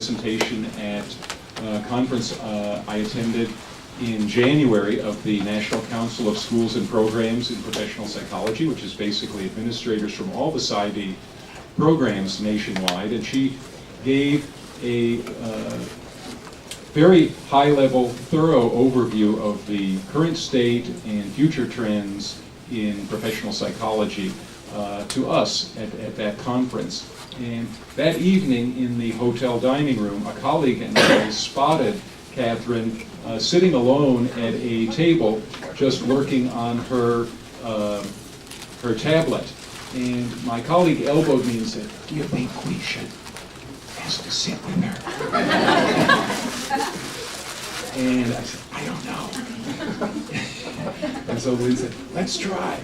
presentation at a conference I attended in January of the National Council of Schools and Programs in Professional Psychology, which is basically administrators from all the PsyD programs nationwide, and she gave a very high-level, thorough overview of the current state and future trends in professional psychology to us at that conference. And that evening in the hotel dining room, a colleague and I spotted Katherine sitting alone at a table, just working on her her tablet. And my colleague elbowed me and said, "Do you think we should ask to sit with her?" And I said, "I don't know." And so Lynn said, "Let's try."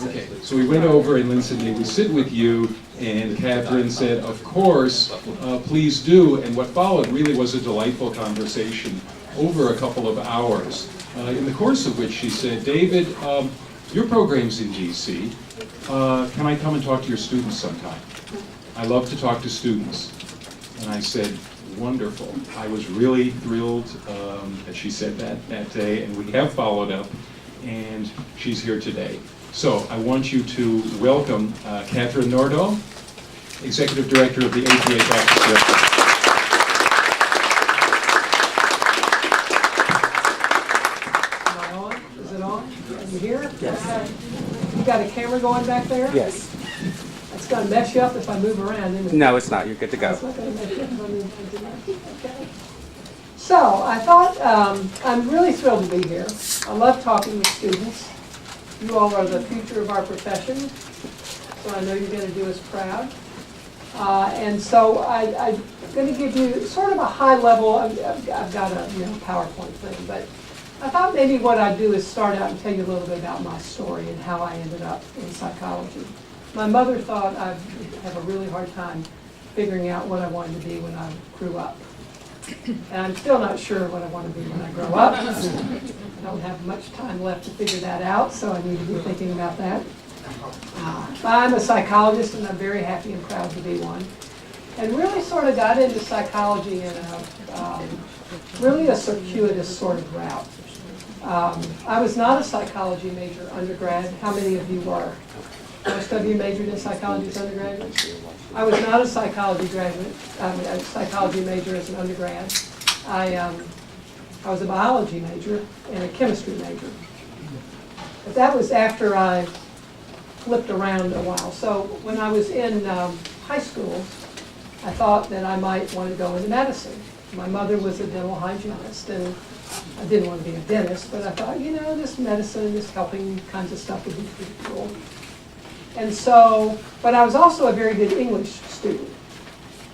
Okay, so we went over and Lynn said, "May we sit with you?" And Katherine said, "Of course, please do." And what followed really was a delightful conversation over a couple of hours, in the course of which she said, "David, your program's in DC. Can I come and talk to your students sometime? I love to talk to students." And I said, "Wonderful." I was really thrilled that she said that day, and we have followed up, and she's here today. So I want you to welcome Katherine Nordal, Executive Director of the APA Practice Director. Am I on? Is it on? Are you here? Yes. You got a camera going back there? Yes. It's going to mess you up if I move around, isn't it? No, it's not. You're good to go. It's not going to mess you up if I move around. Okay. So I thought I'm really thrilled to be here. I love talking with students. You all are the future of our profession, so I know you're going to do us proud. And so I'm going to give you sort of a high level. I've got a PowerPoint thing, but I thought maybe what I'd do is start out and tell you a little bit about my story and how I ended up in psychology. My mother thought I'd have a really hard time figuring out what I wanted to be when I grew up. And I'm still not sure what I want to be when I grow up. I don't have much time left to figure that out, so I need to be thinking about that. I'm a psychologist, and I'm very happy and proud to be one. And really sort of got into psychology in really a circuitous sort of route. I was not a psychology major undergrad. How many of you were? Most of you majored in psychology as undergraduates? I was not a psychology graduate, a psychology major as an undergrad. I was a biology major and a chemistry major. But that was after I flipped around a while. So when I was in high school, I thought that I might want to go into medicine. My mother was a dental hygienist, and I didn't want to be a dentist, but I thought, this medicine, this helping kinds of stuff would be pretty cool. And so, but I was also a very good English student.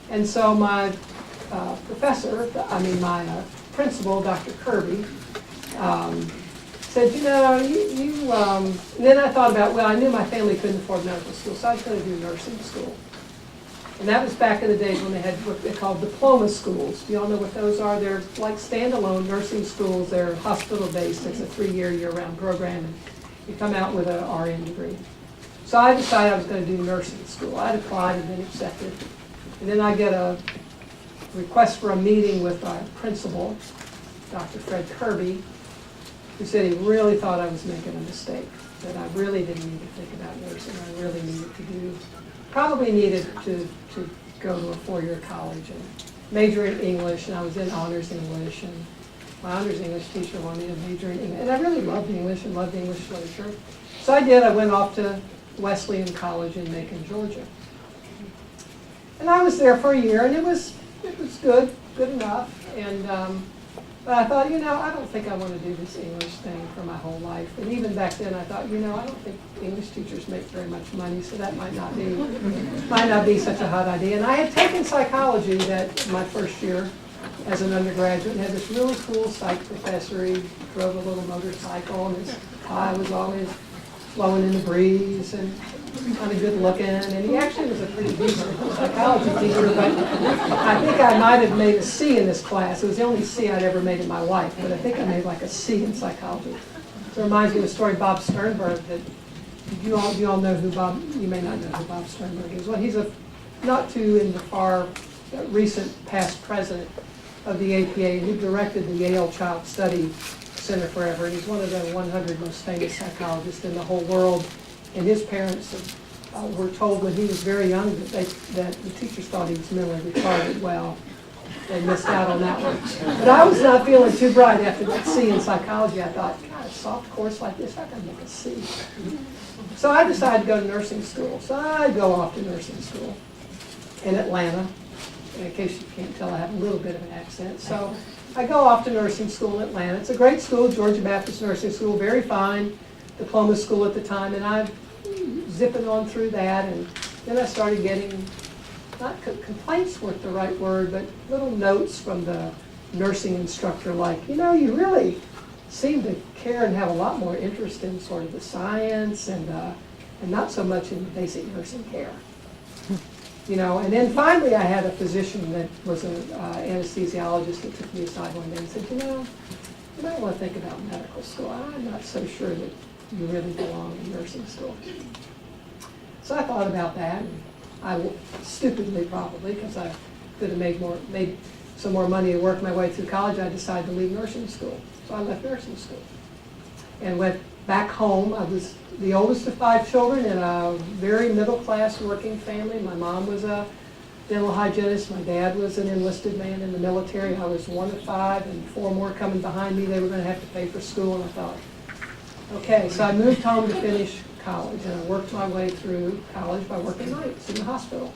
And so my my principal, Dr. Kirby, said, and then I thought about, I knew my family couldn't afford medical school, so I was going to do nursing school. And that was back in the days when they had what they called diploma schools. Do you all know what those are? They're like standalone nursing schools. They're hospital-based. It's a 3-year, year-round program, and you come out with an RN degree. So I decided I was going to do nursing school. I'd applied and been accepted. And then I get a request for a meeting with our principal, Dr. Fred Kirby, who said he really thought I was making a mistake, that I really didn't need to think about nursing. I really probably needed to go to a 4-year college and major in English, and I was in honors English, and my honors English teacher wanted me to major in English. And I really loved English and loved English literature. So I did. I went off to Wesleyan College in Macon, Georgia. And I was there for a year, and it was good enough. And but I thought, I don't think I want to do this English thing for my whole life. And even back then, I thought, I don't think English teachers make very much money, so that might not be such a hot idea. And I had taken psychology my first year as an undergraduate, and had this really cool psych professor. He drove a little motorcycle, and his tie was always blowing in the breeze, and kind of good looking, and he actually was a pretty decent psychology teacher, but I think I might have made a C in this class. It was the only C I'd ever made in my life, but I think I made like a C in psychology. So it reminds me of the story of Bob Sternberg, that you all know who Bob, you may not know who Bob Sternberg is. Well, he's not too in the far recent past president of the APA, and he directed the Yale Child Study Center forever. And he's one of the 100 most famous psychologists in the whole world. And his parents were told when he was very young that the teachers thought he was mentally retarded. Well, they missed out on that one. But I was not feeling too bright after that C in psychology. I thought, God, a soft course like this, I can make a C. So I decided to go to nursing school. So I go off to nursing school in Atlanta. In case you can't tell, I have a little bit of an accent. So I go off to nursing school in Atlanta. It's a great school, Georgia Baptist Nursing School, very fine diploma school at the time. And I'm zipping on through that. And then I started getting, not complaints weren't the right word, but little notes from the nursing instructor like, you know, you really seem to care and have a lot more interest in sort of the science and not so much in basic nursing care. You know, and then finally I had a physician that was an anesthesiologist that took me aside one day and said, you know, you might want to think about medical school. I'm not so sure that you really belong in nursing school. So I thought about that, and I stupidly probably, because I could have made some more money to work my way through college, I decided to leave nursing school. So I left nursing school and went back home. I was the oldest of 5 children in a very middle-class working family. My mom was a dental hygienist. My dad was an enlisted man in the military. I was one of 5, and 4 more coming behind me. They were going to have to pay for school, and I thought, okay. So I moved home to finish college, and I worked my way through college by working nights in the hospital,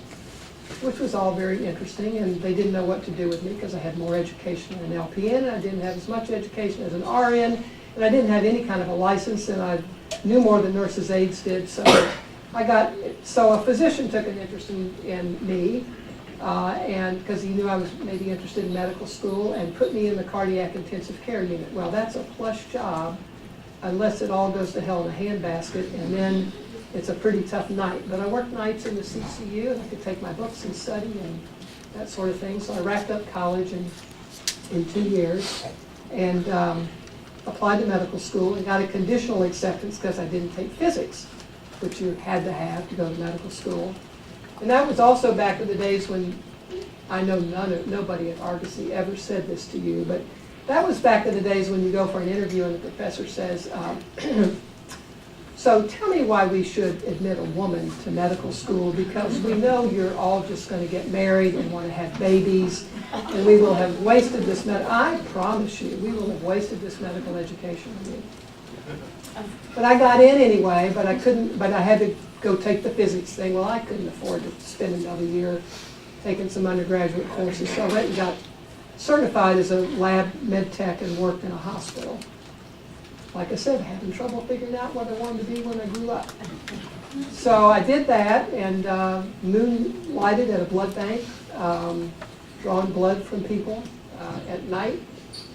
which was all very interesting, and they didn't know what to do with me because I had more education than an LPN, and I didn't have as much education as an RN, and I didn't have any kind of a license, and I knew more than nurses' aides did. So a physician took an interest in me, and because he knew I was maybe interested in medical school, and put me in the cardiac intensive care unit. Well, that's a plush job unless it all goes to hell in a handbasket, and then it's a pretty tough night. But I worked nights in the CCU, and I could take my books and study and that sort of thing. So I wrapped up college in 2 years, and applied to medical school and got a conditional acceptance because I didn't take physics, which you had to have to go to medical school. And that was also back in the days when, I know nobody at Argosy ever said this to you, but that was back in the days when you go for an interview and the professor says, so tell me why we should admit a woman to medical school, because we know you're all just going to get married and want to have babies, and we will have wasted this I promise you, we will have wasted this medical education on you. But I got in anyway, but I had to go take the physics thing. Well, I couldn't afford to spend another year taking some undergraduate courses, so I went and got certified as a lab med tech and worked in a hospital. Like I said, having trouble figuring out what I wanted to be when I grew up. So I did that and moonlighted at a blood bank, drawing blood from people at night.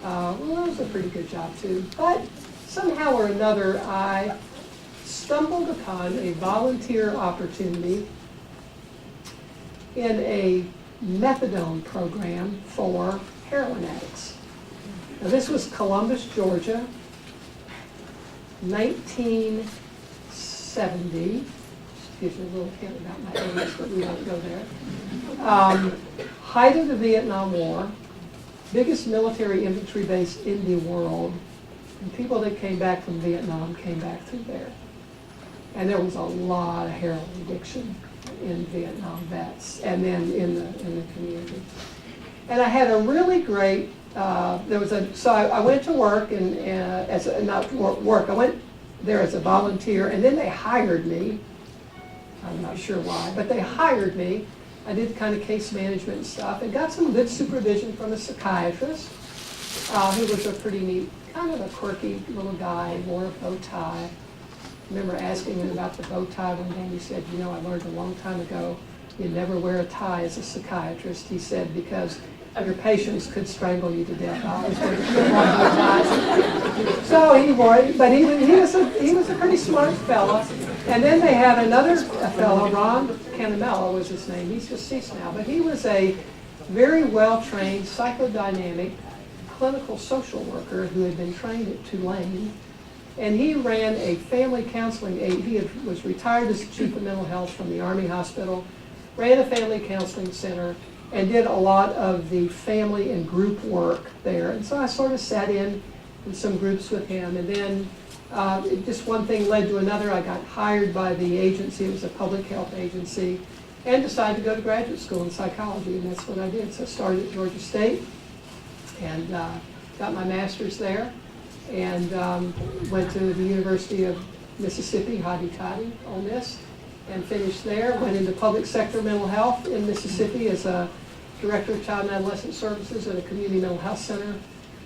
Well, that was a pretty good job too. But somehow or another, I stumbled upon a volunteer opportunity in a methadone program for heroin addicts. Now, this was Columbus, Georgia, 1970. Gives you a little hint about my age, but we won't go there. Height of the Vietnam War, biggest military infantry base in the world, and people that came back from Vietnam came back through there. And there was a lot of heroin addiction in Vietnam vets, and then in the community. And I had a really great. So I went to work and I went there as a volunteer, and then they hired me. I'm not sure why, but they hired me. I did kind of case management and stuff, and got some good supervision from a psychiatrist who was a pretty neat, kind of a quirky little guy, wore a bow tie. I remember asking him about the bow tie one day, and he said, you know, I learned a long time ago you never wear a tie as a psychiatrist. He said, because your patients could strangle you to death. I always wanted to put on bow ties. So he wore it, but he was a pretty smart fella. And then they had another fellow, Ron Canamella was his name. He's deceased now, but he was a very well-trained psychodynamic clinical social worker who had been trained at Tulane. And he ran a family counseling aid. He was retired as chief of mental health from the Army Hospital, ran a family counseling center, and did a lot of the family and group work there. And so I sort of sat in some groups with him. And then just one thing led to another. I got hired by the agency. It was a public health agency, and decided to go to graduate school in psychology, and that's what I did. So I started at Georgia State and got my master's there, and went to the University of Mississippi, Hotty Toddy, Ole Miss, and finished there. Went into public sector mental health in Mississippi as a director of child and adolescent services at a community mental health center.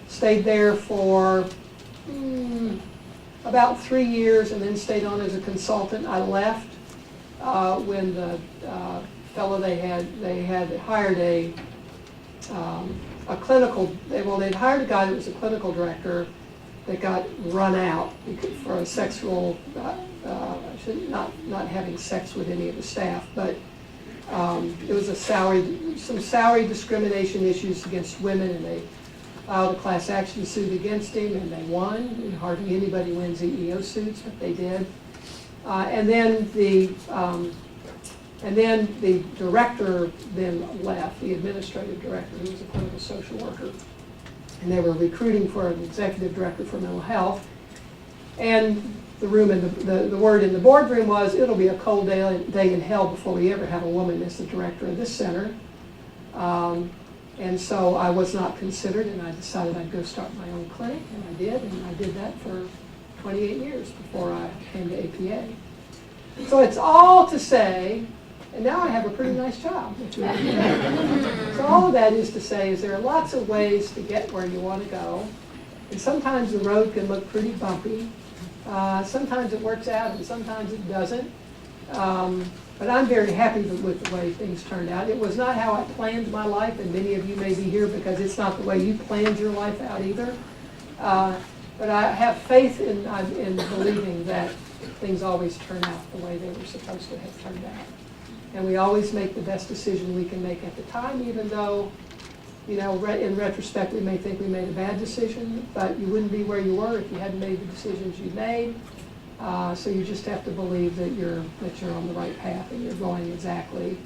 Stayed there for about 3 years, and then stayed on as a consultant. I left when the fellow they had hired a clinical, they'd hired a guy that was a clinical director that got run out for a sexual, not having sex with any of the staff, but it was some salary discrimination issues against women, and they filed a class action suit against him, and they won. And hardly anybody wins EEO suits, but they did. And then the director then left, the administrative director, who was a clinical social worker. And they were recruiting for an executive director for mental health. And the word in the boardroom was, it'll be a cold day in hell before we ever have a woman as the director of this center. And so I was not considered, and I decided I'd go start my own clinic, and I did, and I did that for 28 years before I came to APA. So it's all to say, and now I have a pretty nice job. So all of that is to say is there are lots of ways to get where you want to go, and sometimes the road can look pretty bumpy. Sometimes it works out, and sometimes it doesn't. But I'm very happy with the way things turned out. It was not how I planned my life, and many of you may be here because it's not the way you planned your life out either. But I have faith in believing that things always turn out the way they were supposed to have turned out. And we always make the best decision we can make at the time, even though, in retrospect, we may think we made a bad decision, but you wouldn't be where you were if you hadn't made the decisions you made. So you just have to believe that you're on the right path and you're going exactly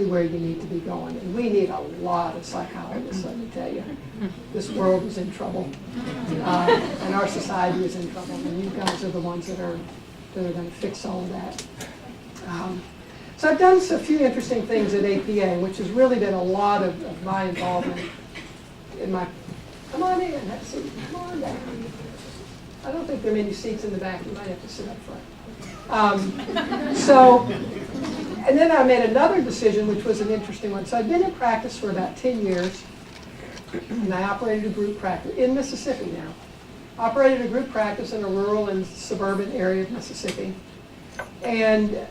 where you need to be going. And we need a lot of psychologists, let me tell you. This world is in trouble, and our society is in trouble, and you guys are the ones that are going to fix all of that. So I've done a few interesting things at APA, which has really been a lot of my involvement in my. Come on in, have a seat. Come on down. I don't think there are many seats in the back. You might have to sit up front. And then I made another decision, which was an interesting one. So I've been in practice for about 10 years, and I operated a group practice in Mississippi now. Operated a group practice in a rural and suburban area of Mississippi. And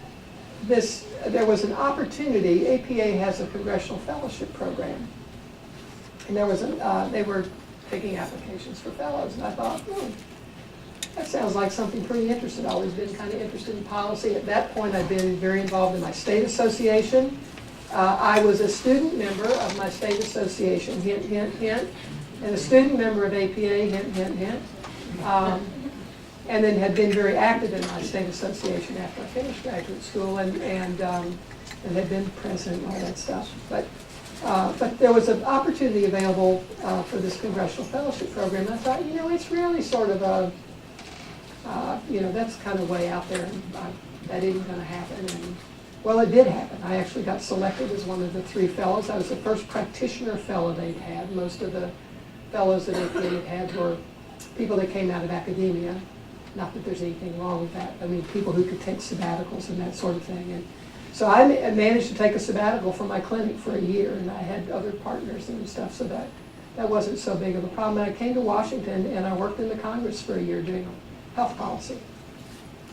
there was an opportunity. APA has a congressional fellowship program. And they were taking applications for fellows. And I thought, that sounds like something pretty interesting. I've always been kind of interested in policy. At that point, I'd been very involved in my state association. I was a student member of my state association, hint, hint, hint, and a student member of APA, hint, hint, hint. And then had been very active in my state association after I finished graduate school, and had been president and all that stuff. But there was an opportunity available for this congressional fellowship program. And I thought, it's really sort of a that's kind of way out there, and that isn't going to happen. And, well, it did happen. I actually got selected as one of the 3 fellows. I was the first practitioner fellow they'd had. Most of the fellows that APA had were people that came out of academia. Not that there's anything wrong with that. I mean, people who could take sabbaticals and that sort of thing. And so I managed to take a sabbatical from my clinic for a year, and I had other partners and stuff, so that wasn't so big of a problem. And I came to Washington, and I worked in the Congress for a year doing health policy.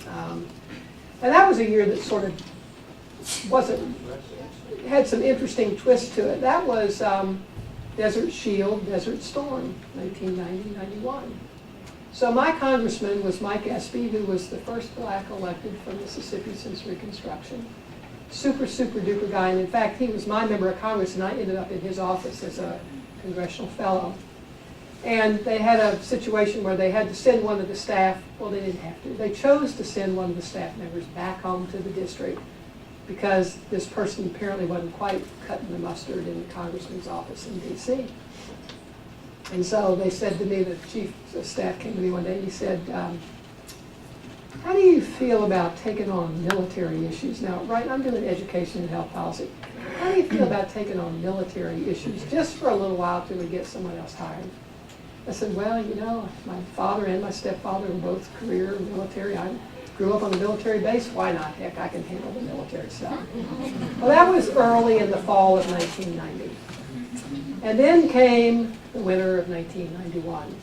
And that was a year that sort of had some interesting twists to it. That was Desert Shield, Desert Storm, 1990-91. So my congressman was Mike Espy, who was the first black elected from Mississippi since Reconstruction. Super, super duper guy. And in fact, he was my member of Congress, and I ended up in his office as a congressional fellow. And they had a situation where they had to send one of the staff, well, they didn't have to. They chose to send one of the staff members back home to the district because this person apparently wasn't quite cutting the mustard in the congressman's office in D.C. And so they said to me, the chief of staff came to me one day and he said, how do you feel about taking on military issues? Now, right, I'm doing education and health policy. How do you feel about taking on military issues just for a little while till we get someone else hired? I said, well, you know, my father and my stepfather were both career military. I grew up on the military base. Why not? Heck, I can handle the military stuff. Well, that was early in the fall of 1990. And then came the winter of 1991.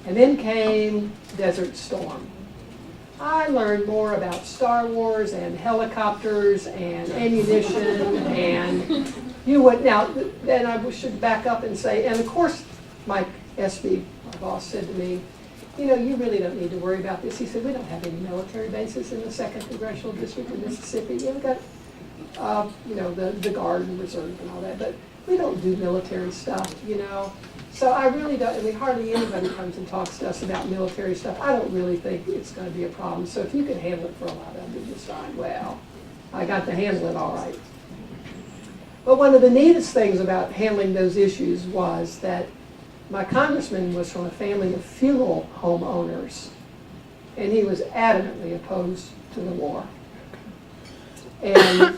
And then came Desert Storm. I learned more about Star Wars and helicopters and ammunition and you would, now, then I should back up and say, and of course, Mike Espy, my boss, said to me, you know, you really don't need to worry about this. He said, we don't have any military bases in the 2nd Congressional District of Mississippi. You've got, you know, the Guard and Reserve and all that, but we don't do military stuff, you know. So I really don't, I mean, hardly anybody comes and talks to us about military stuff. I don't really think it's going to be a problem. So if you can handle it for a while, that'll be just fine. Well, I got to handle it all right. But one of the neatest things about handling those issues was that my congressman was from a family of funeral home owners, and he was adamantly opposed to the war. And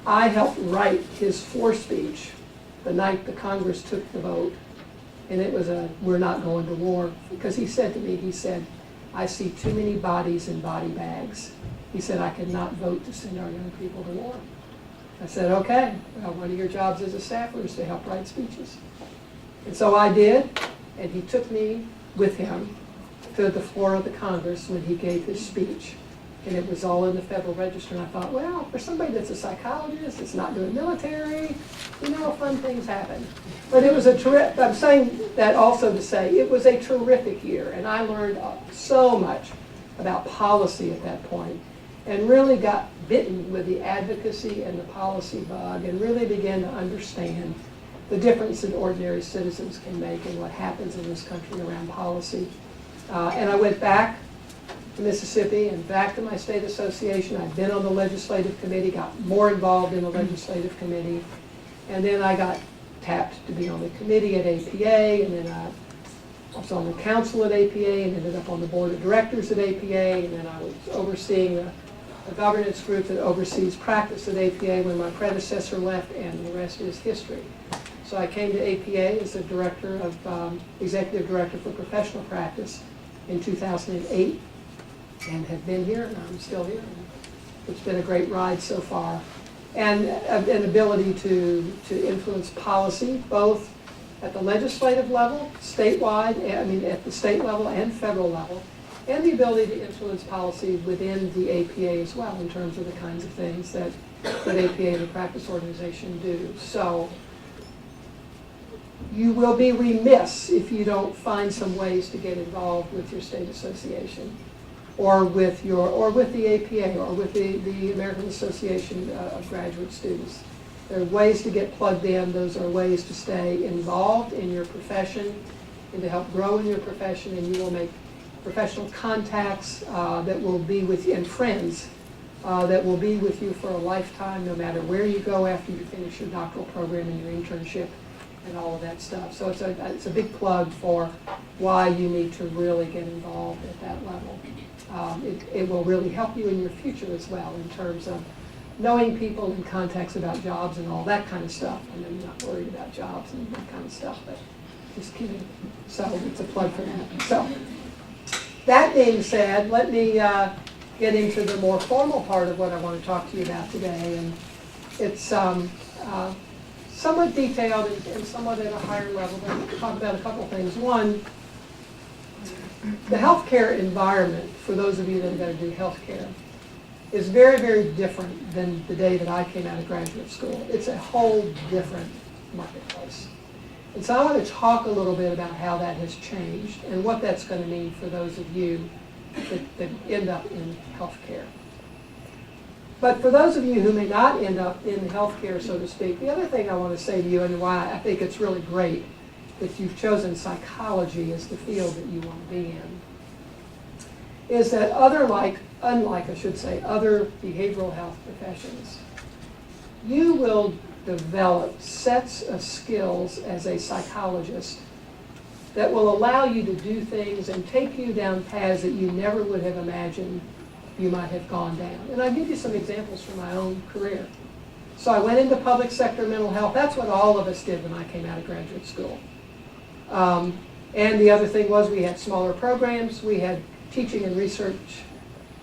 I helped write his floor speech the night the Congress took the vote. And it was a, we're not going to war. Because he said to me, he said, I see too many bodies in body bags. He said, I cannot vote to send our young people to war. I said, okay, well, one of your jobs as a staffer is to help write speeches. And so I did, and he took me with him to the floor of the Congress when he gave his speech. And it was all in the Federal Register, and I thought, well, for somebody that's a psychologist, that's not doing military, you know, fun things happen. But it was a terrific, I'm saying that also to say, it was a terrific year, and I learned so much about policy at that point, and really got bitten with the advocacy and the policy bug, and really began to understand the difference that ordinary citizens can make and what happens in this country around policy. And I went back to Mississippi and back to my state association. I've been on the legislative committee, got more involved in the legislative committee, and then I got tapped to be on the committee at APA, and then I was on the council at APA, and ended up on the board of directors at APA, and then I was overseeing the governance group that oversees practice at APA when my predecessor left, and the rest is history. So I came to APA as a director of, executive director for professional practice in 2008, and have been here, and I'm still here. It's been a great ride so far. And an ability to influence policy, both at the legislative level, statewide, I mean at the state level and federal level, and the ability to influence policy within the APA as well in terms of the kinds of things that APA and the practice organization do. So you will be remiss if you don't find some ways to get involved with your state association, or with the APA, or with the American Association of Graduate Students. There are ways to get plugged in. Those are ways to stay involved in your profession and to help grow in your profession, and you will make professional contacts that will be with you, and friends that will be with you for a lifetime, no matter where you go after you finish your doctoral program and your internship and all of that stuff. So it's a big plug for why you need to really get involved at that level. It will really help you in your future as well in terms of knowing people and contacts about jobs and all that kind of stuff. I know you're not worried about jobs and that kind of stuff, but just kidding. So it's a plug for that. So that being said, let me get into the more formal part of what I want to talk to you about today. And it's somewhat detailed and somewhat at a higher level, but I'll talk about a couple of things. One, the healthcare environment, for those of you that are going to do healthcare, is very, very different than the day that I came out of graduate school. It's a whole different marketplace. And so I want to talk a little bit about how that has changed and what that's going to mean for those of you that end up in healthcare. But for those of you who may not end up in healthcare, so to speak, the other thing I want to say to you, and why I think it's really great that you've chosen psychology as the field that you want to be in, is that unlike I should say, other behavioral health professions, you will develop sets of skills as a psychologist that will allow you to do things and take you down paths that you never would have imagined you might have gone down. And I'll give you some examples from my own career. So I went into public sector mental health. That's what all of us did when I came out of graduate school. And the other thing was we had smaller programs. We had teaching and research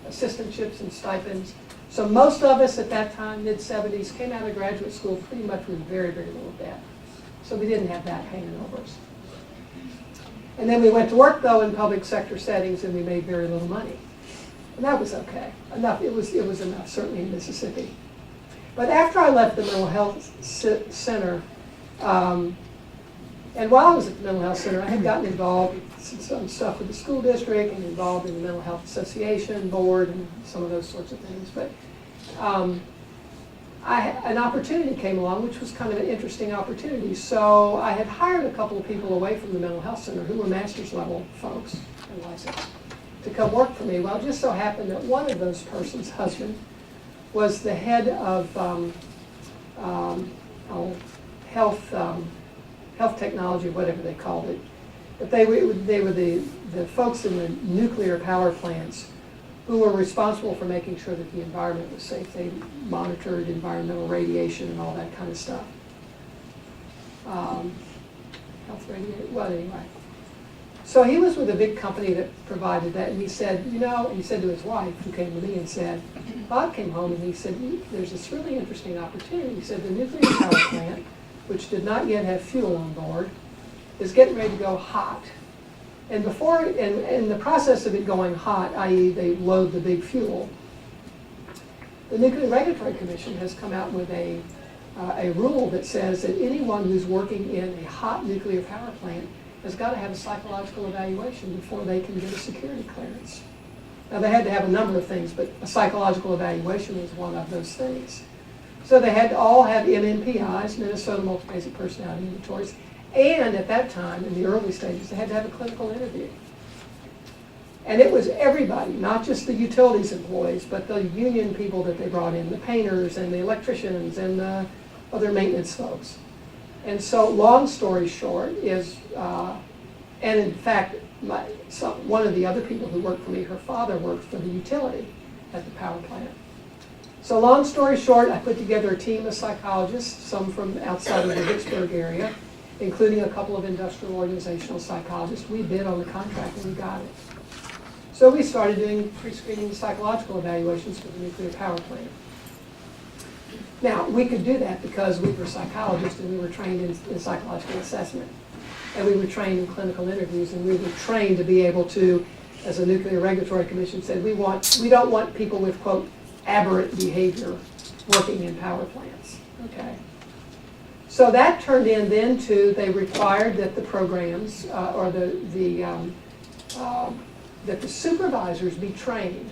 assistantships and stipends. So most of us at that time, mid-70s, came out of graduate school pretty much with very, very little debt. So we didn't have that hanging over us. And then we went to work, though, in public sector settings, and we made very little money. And that was okay. Enough. It was enough, certainly in Mississippi. But after I left the mental health center, and while I was at the mental health center, I had gotten involved in some stuff with the school district and involved in the mental health association board and some of those sorts of things. But an opportunity came along, which was kind of an interesting opportunity. So I had hired a couple of people away from the mental health center who were master's level folks and licensed to come work for me. Well, it just so happened that one of those persons' husband was the head of health technology, whatever they called it. But they were the folks in the nuclear power plants who were responsible for making sure that the environment was safe. They monitored environmental radiation and all that kind of stuff. Health radiation, well, anyway. So he was with a big company that provided that, and he said, he said to his wife, who came to me and said, Bob came home and he said, there's this really interesting opportunity. He said, the nuclear power plant, which did not yet have fuel on board, is getting ready to go hot. And in the process of it going hot, i.e. they load the big fuel, the Nuclear Regulatory Commission has come out with a rule that says that anyone who's working in a hot nuclear power plant has got to have a psychological evaluation before they can get a security clearance. Now, they had to have a number of things, but a psychological evaluation was one of those things. So they had to all have MMPIs, Minnesota Multi-Basic Personality Inventories, and at that time, in the early stages, they had to have a clinical interview. And it was everybody, not just the utilities employees, but the union people that they brought in, the painters and the electricians and the other maintenance folks. And so, long story short is, and in fact, one of the other people who worked for me, her father worked for the utility at the power plant. So long story short, I put together a team of psychologists, some from outside of the Vicksburg area, including a couple of industrial organizational psychologists. We bid on the contract and we got it. So we started doing pre-screening psychological evaluations for the nuclear power plant. Now, we could do that because we were psychologists and we were trained in psychological assessment. And we were trained in clinical interviews, and we were trained to be able to, as the Nuclear Regulatory Commission said, we don't want people with, quote, aberrant behavior working in power plants. Okay. So that turned in then to, they required that the programs, that the supervisors be trained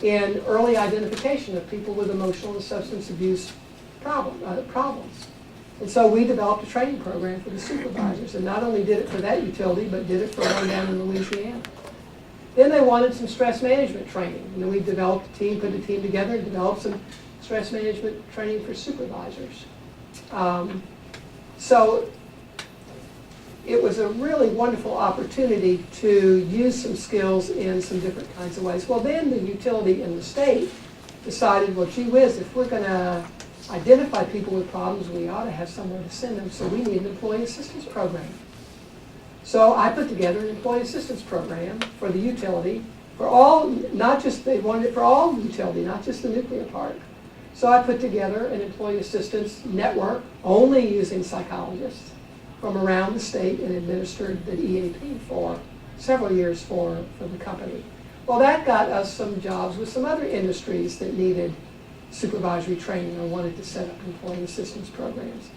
in early identification of people with emotional and substance abuse problems. And so we developed a training program for the supervisors, and not only did it for that utility, but did it for one down in Louisiana. Then they wanted some stress management training. And then we developed a team, put a team together, and developed some stress management training for supervisors. So it was a really wonderful opportunity to use some skills in some different kinds of ways. Well, then the utility and the state decided, well, gee whiz, if we're going to identify people with problems, we ought to have somewhere to send them, so we need an employee assistance program. So I put together an employee assistance program for the utility, for all, not just, they wanted it for all the utility, not just the nuclear part. So I put together an employee assistance network, only using psychologists from around the state, and administered the EAP for several years for the company. Well, that got us some jobs with some other industries that needed supervisory training or wanted to set up employee assistance programs.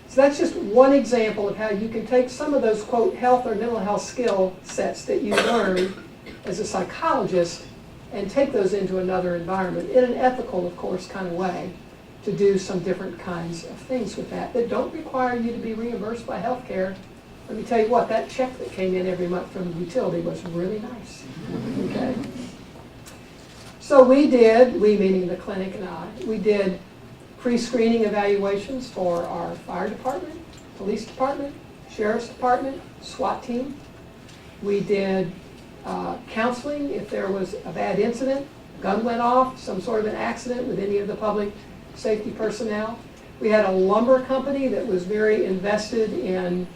So that's just one example of how you can take some of those, quote, health or mental health skill sets that you learn as a psychologist and take those into another environment in an ethical, of course, kind of way to do some different kinds of things with that don't require you to be reimbursed by health care. Let me tell you what, that check that came in every month from the utility was really nice. Okay. So we meaning the clinic and I, we did pre-screening evaluations for our fire department, police department, sheriff's department, SWAT team. We did counseling if there was a bad incident, gun went off, some sort of an accident with any of the public safety personnel. We had a lumber company that was very invested in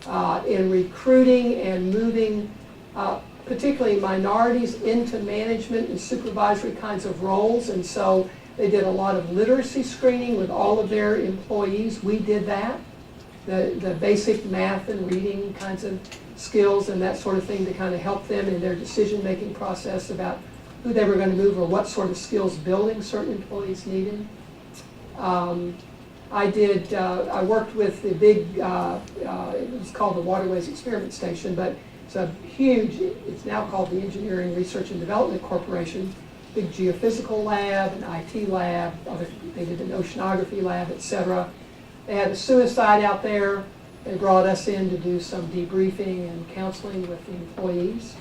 recruiting and moving particularly minorities into management and supervisory kinds of roles, and so they did a lot of literacy screening with all of their employees. We did that, the basic math and reading kinds of skills and that sort of thing to kind of help them in their decision-making process about who they were going to move or what sort of skills building certain employees needed. I worked with the big, it was called the Waterways Experiment Station, but it's a huge, it's now called the Engineering Research and Development Corporation, big geophysical lab, an IT lab, they did an oceanography lab, etc. They had a suicide out there. They brought us in to do some debriefing and counseling with the employees.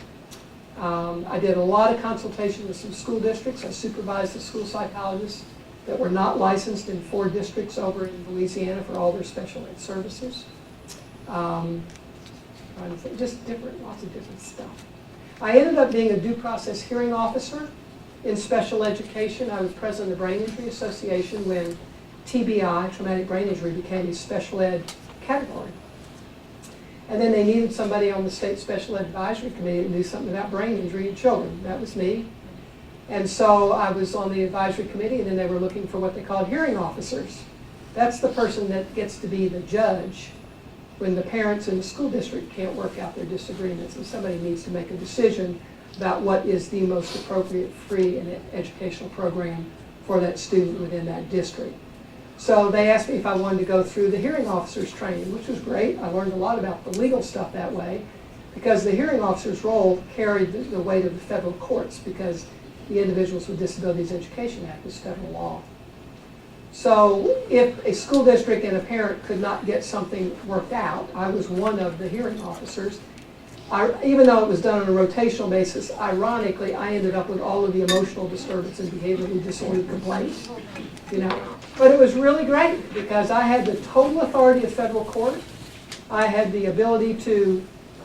I did a lot of consultation with some school districts. I supervised the school psychologists that were not licensed in 4 districts over in Louisiana for all their special ed services. Just lots of different stuff. I ended up being a due process hearing officer in special education. I was president of the Brain Injury Association when TBI, traumatic brain injury, became a special ed category. And then they needed somebody on the state special ed advisory committee to do something about brain injury in children. That was me. And so I was on the advisory committee, and then they were looking for what they called hearing officers. That's the person that gets to be the judge when the parents in the school district can't work out their disagreements, and somebody needs to make a decision about what is the most appropriate free and educational program for that student within that district. So they asked me if I wanted to go through the hearing officers training, which was great. I learned a lot about the legal stuff that way, because the hearing officer's role carried the weight of the federal courts, because the Individuals with Disabilities Education Act is federal law. So if a school district and a parent could not get something worked out, I was one of the hearing officers. Even though it was done on a rotational basis, ironically, I ended up with all of the emotional disturbance and behaviorally disordered complaints, But it was really great because I had the total authority of federal court. I had the ability to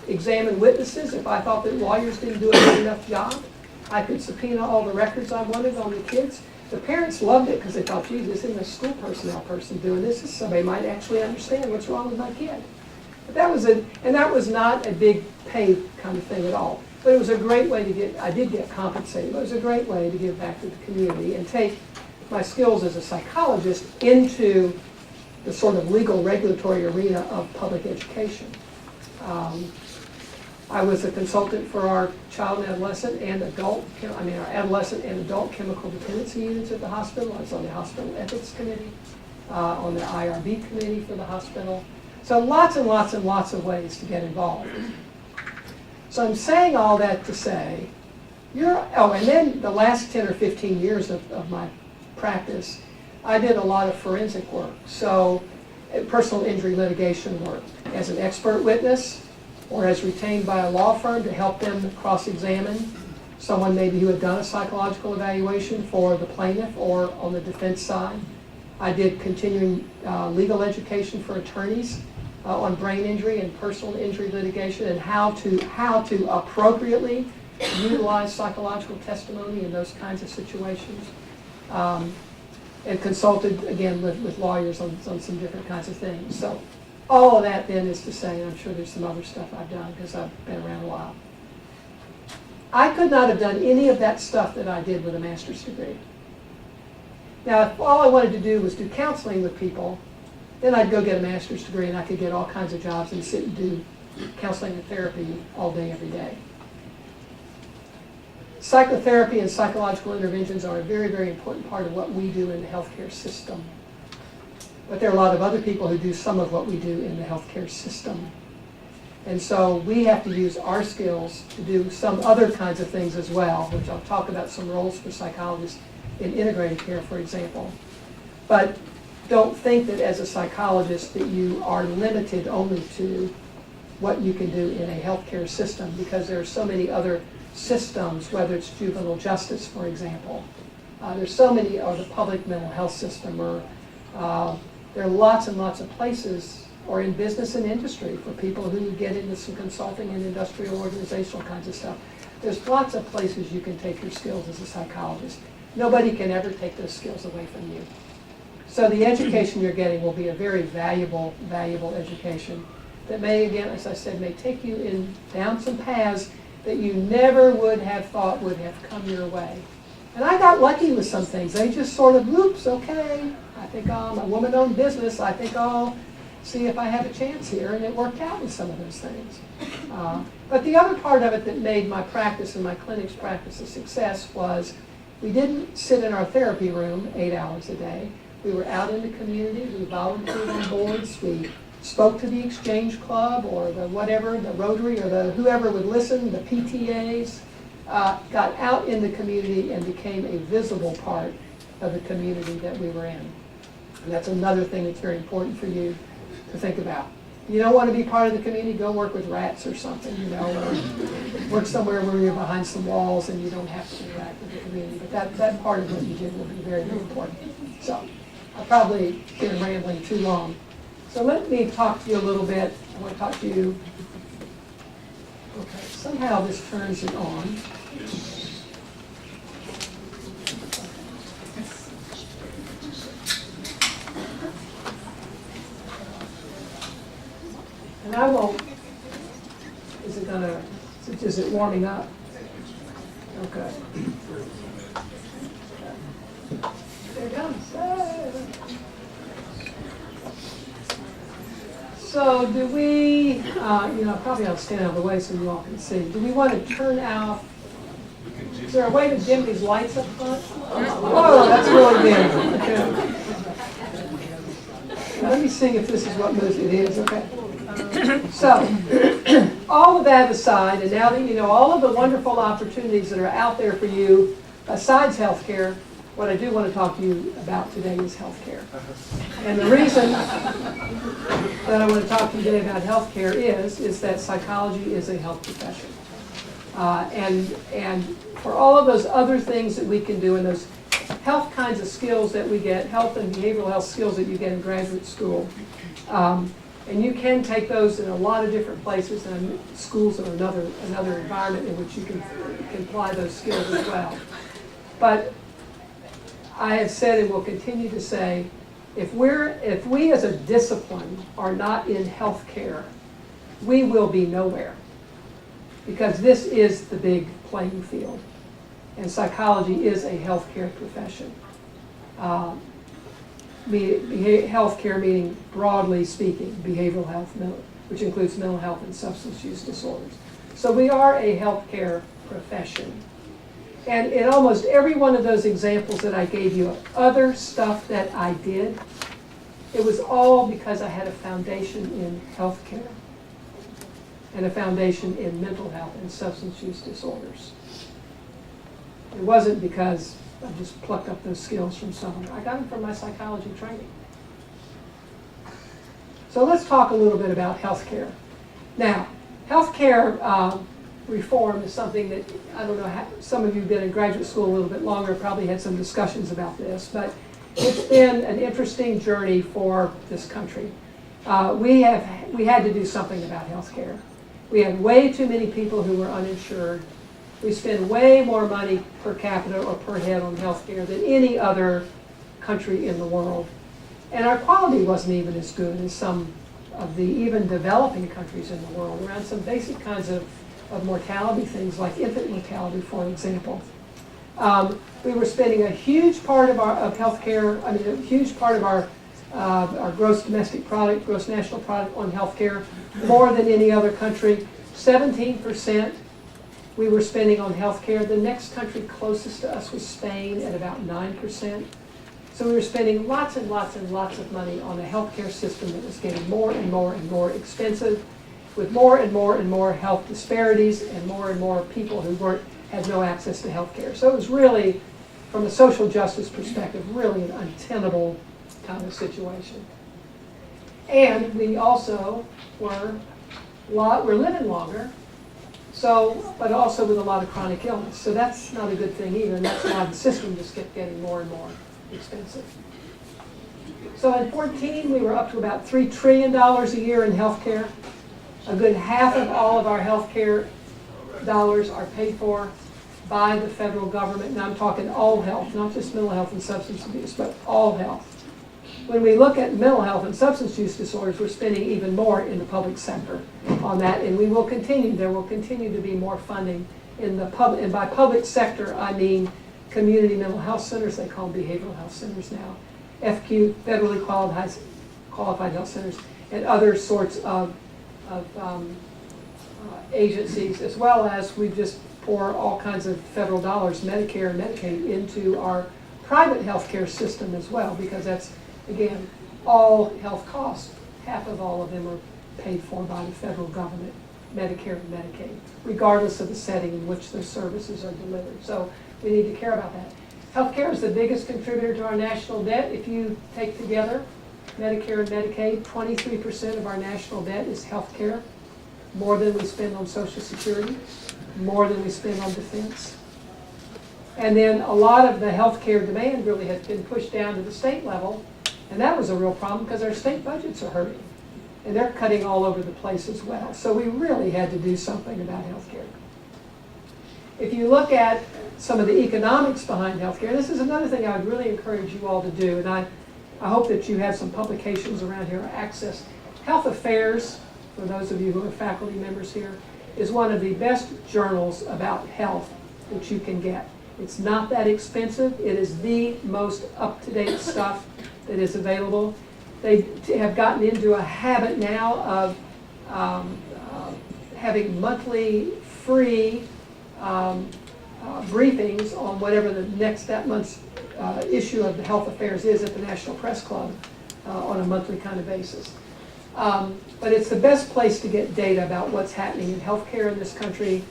examine witnesses if I thought that lawyers didn't do a good enough job. I could subpoena all the records I wanted on the kids. The parents loved it because they thought, geez, this isn't a school personnel person doing this. This is somebody might actually understand what's wrong with my kid. But that was not a big pay kind of thing at all. But it was a great way to I did get compensated, but it was a great way to give back to the community and take my skills as a psychologist into the sort of legal regulatory arena of public education. I was a consultant for our child and adolescent and our adolescent and adult chemical dependency units at the hospital. I was on the hospital ethics committee, on the IRB committee for the hospital. So lots and lots and lots of ways to get involved. So I'm saying all that to say, and then the last 10 or 15 years of my practice, I did a lot of forensic work. So personal injury litigation work as an expert witness, or as retained by a law firm to help them cross-examine someone maybe who had done a psychological evaluation for the plaintiff or on the defense side. I did continuing legal education for attorneys on brain injury and personal injury litigation and how to appropriately utilize psychological testimony in those kinds of situations. And consulted, again, with lawyers on some different kinds of things. So all of that then is to say, and I'm sure there's some other stuff I've done because I've been around a while. I could not have done any of that stuff that I did with a master's degree. Now, if all I wanted to do was do counseling with people, then I'd go get a master's degree and I could get all kinds of jobs and sit and do counseling and therapy all day, every day. Psychotherapy and psychological interventions are a very, very important part of what we do in the healthcare system. But there are a lot of other people who do some of what we do in the healthcare system. And so we have to use our skills to do some other kinds of things as well, which I'll talk about some roles for psychologists in integrated care, for example. But don't think that as a psychologist that you are limited only to what you can do in a healthcare system, because there are so many other systems, whether it's juvenile justice, for example. There's so many, or the public mental health system, or there are lots and lots of places, or in business and industry for people who get into some consulting and industrial organizational kinds of stuff. There's lots of places you can take your skills as a psychologist. Nobody can ever take those skills away from you. So the education you're getting will be a very valuable, valuable education that may, again, as I said, may take you down some paths that you never would have thought would have come your way. And I got lucky with some things. They just sort of, oops, okay, I think I'm a woman-owned business. I think I'll see if I have a chance here. And it worked out with some of those things. But the other part of it that made my practice and my clinic's practice a success was we didn't sit in our therapy room 8 hours a day. We were out in the community. We volunteered on boards. We spoke to the Exchange Club or the whatever, the Rotary or the whoever would listen, the PTAs, got out in the community and became a visible part of the community that we were in. And that's another thing that's very important for you to think about. You don't want to be part of the community, go work with rats or something, or work somewhere where you're behind some walls and you don't have to interact with the community. But that part of what you did will be very, very important. So I've probably been rambling too long. So let me talk to you a little bit. I want to talk to you. Okay, somehow this turns it on. And I won't, is it warming up? Okay. There it comes. So do we, probably I'll stand out of the way so you all can see. Do we want to turn out, is there a way to dim these lights up front? Oh, that's really dim. Okay. Let me see if this is what moves it is. Okay. So, all of that aside, and now that you know all of the wonderful opportunities that are out there for you, besides healthcare, what I do want to talk to you about today is healthcare. And the reason that I want to talk to you today about healthcare is that psychology is a health profession. And for all of those other things that we can do and those health kinds of skills that we get, health and behavioral health skills that you get in graduate school, and you can take those in a lot of different places, and schools are another environment in which you can apply those skills as well. But I have said and will continue to say, if we as a discipline are not in healthcare, we will be nowhere. Because this is the big playing field. And psychology is a healthcare profession. Healthcare meaning, broadly speaking, behavioral health, which includes mental health and substance use disorders. So we are a healthcare profession. And in almost every one of those examples that I gave you, other stuff that I did, it was all because I had a foundation in healthcare and a foundation in mental health and substance use disorders. It wasn't because I just plucked up those skills from somewhere. I got them from my psychology training. So let's talk a little bit about healthcare. Now, healthcare reform is something that, I don't know, some of you have been in graduate school a little bit longer, probably had some discussions about this, but it's been an interesting journey for this country. We had to do something about healthcare. We had way too many people who were uninsured. We spend way more money per capita or per head on healthcare than any other country in the world. And our quality wasn't even as good as some of the even developing countries in the world around some basic kinds of mortality things like infant mortality, for example. We were spending a huge part of healthcare, a huge part of our gross domestic product, gross national product on healthcare, more than any other country. 17% we were spending on healthcare. The next country closest to us was Spain at about 9%. So we were spending lots and lots and lots of money on a healthcare system that was getting more and more and more expensive, with more and more and more health disparities and more people who had no access to healthcare. So it was really, from a social justice perspective, really an untenable kind of situation. And we also were we're living longer, so, but also with a lot of chronic illness. So that's not a good thing either, and that's why the system just kept getting more and more expensive. So in 2014, we were up to about $3 trillion a year in healthcare. A good half of all of our healthcare dollars are paid for by the federal government. Now I'm talking all health, not just mental health and substance abuse, but all health. When we look at mental health and substance use disorders, we're spending even more in the public sector on that, and we will continue. There will continue to be more funding in the public, and by public sector, I mean community mental health centers. They call them behavioral health centers now. FQ, federally qualified health centers, and other sorts of agencies, as well as we just pour all kinds of federal dollars, Medicare and Medicaid, into our private healthcare system as well, because that's, again, all health costs. Half of all of them are paid for by the federal government, Medicare and Medicaid, regardless of the setting in which those services are delivered. So we need to care about that. Healthcare is the biggest contributor to our national debt. If you take together Medicare and Medicaid, 23% of our national debt is healthcare, more than we spend on Social Security, more than we spend on defense. And then a lot of the healthcare demand really has been pushed down to the state level, and that was a real problem because our state budgets are hurting, and they're cutting all over the place as well. So we really had to do something about healthcare. If you look at some of the economics behind healthcare, this is another thing I would really encourage you all to do, and I hope that you have some publications around here or access. Health Affairs, for those of you who are faculty members here, is one of the best journals about health that you can get. It's not that expensive. It is the most up-to-date stuff that is available. They have gotten into a habit now of having monthly free briefings on whatever that month's issue of the Health Affairs is at the National Press Club on a monthly kind of basis. But it's the best place to get data about what's happening in healthcare in this country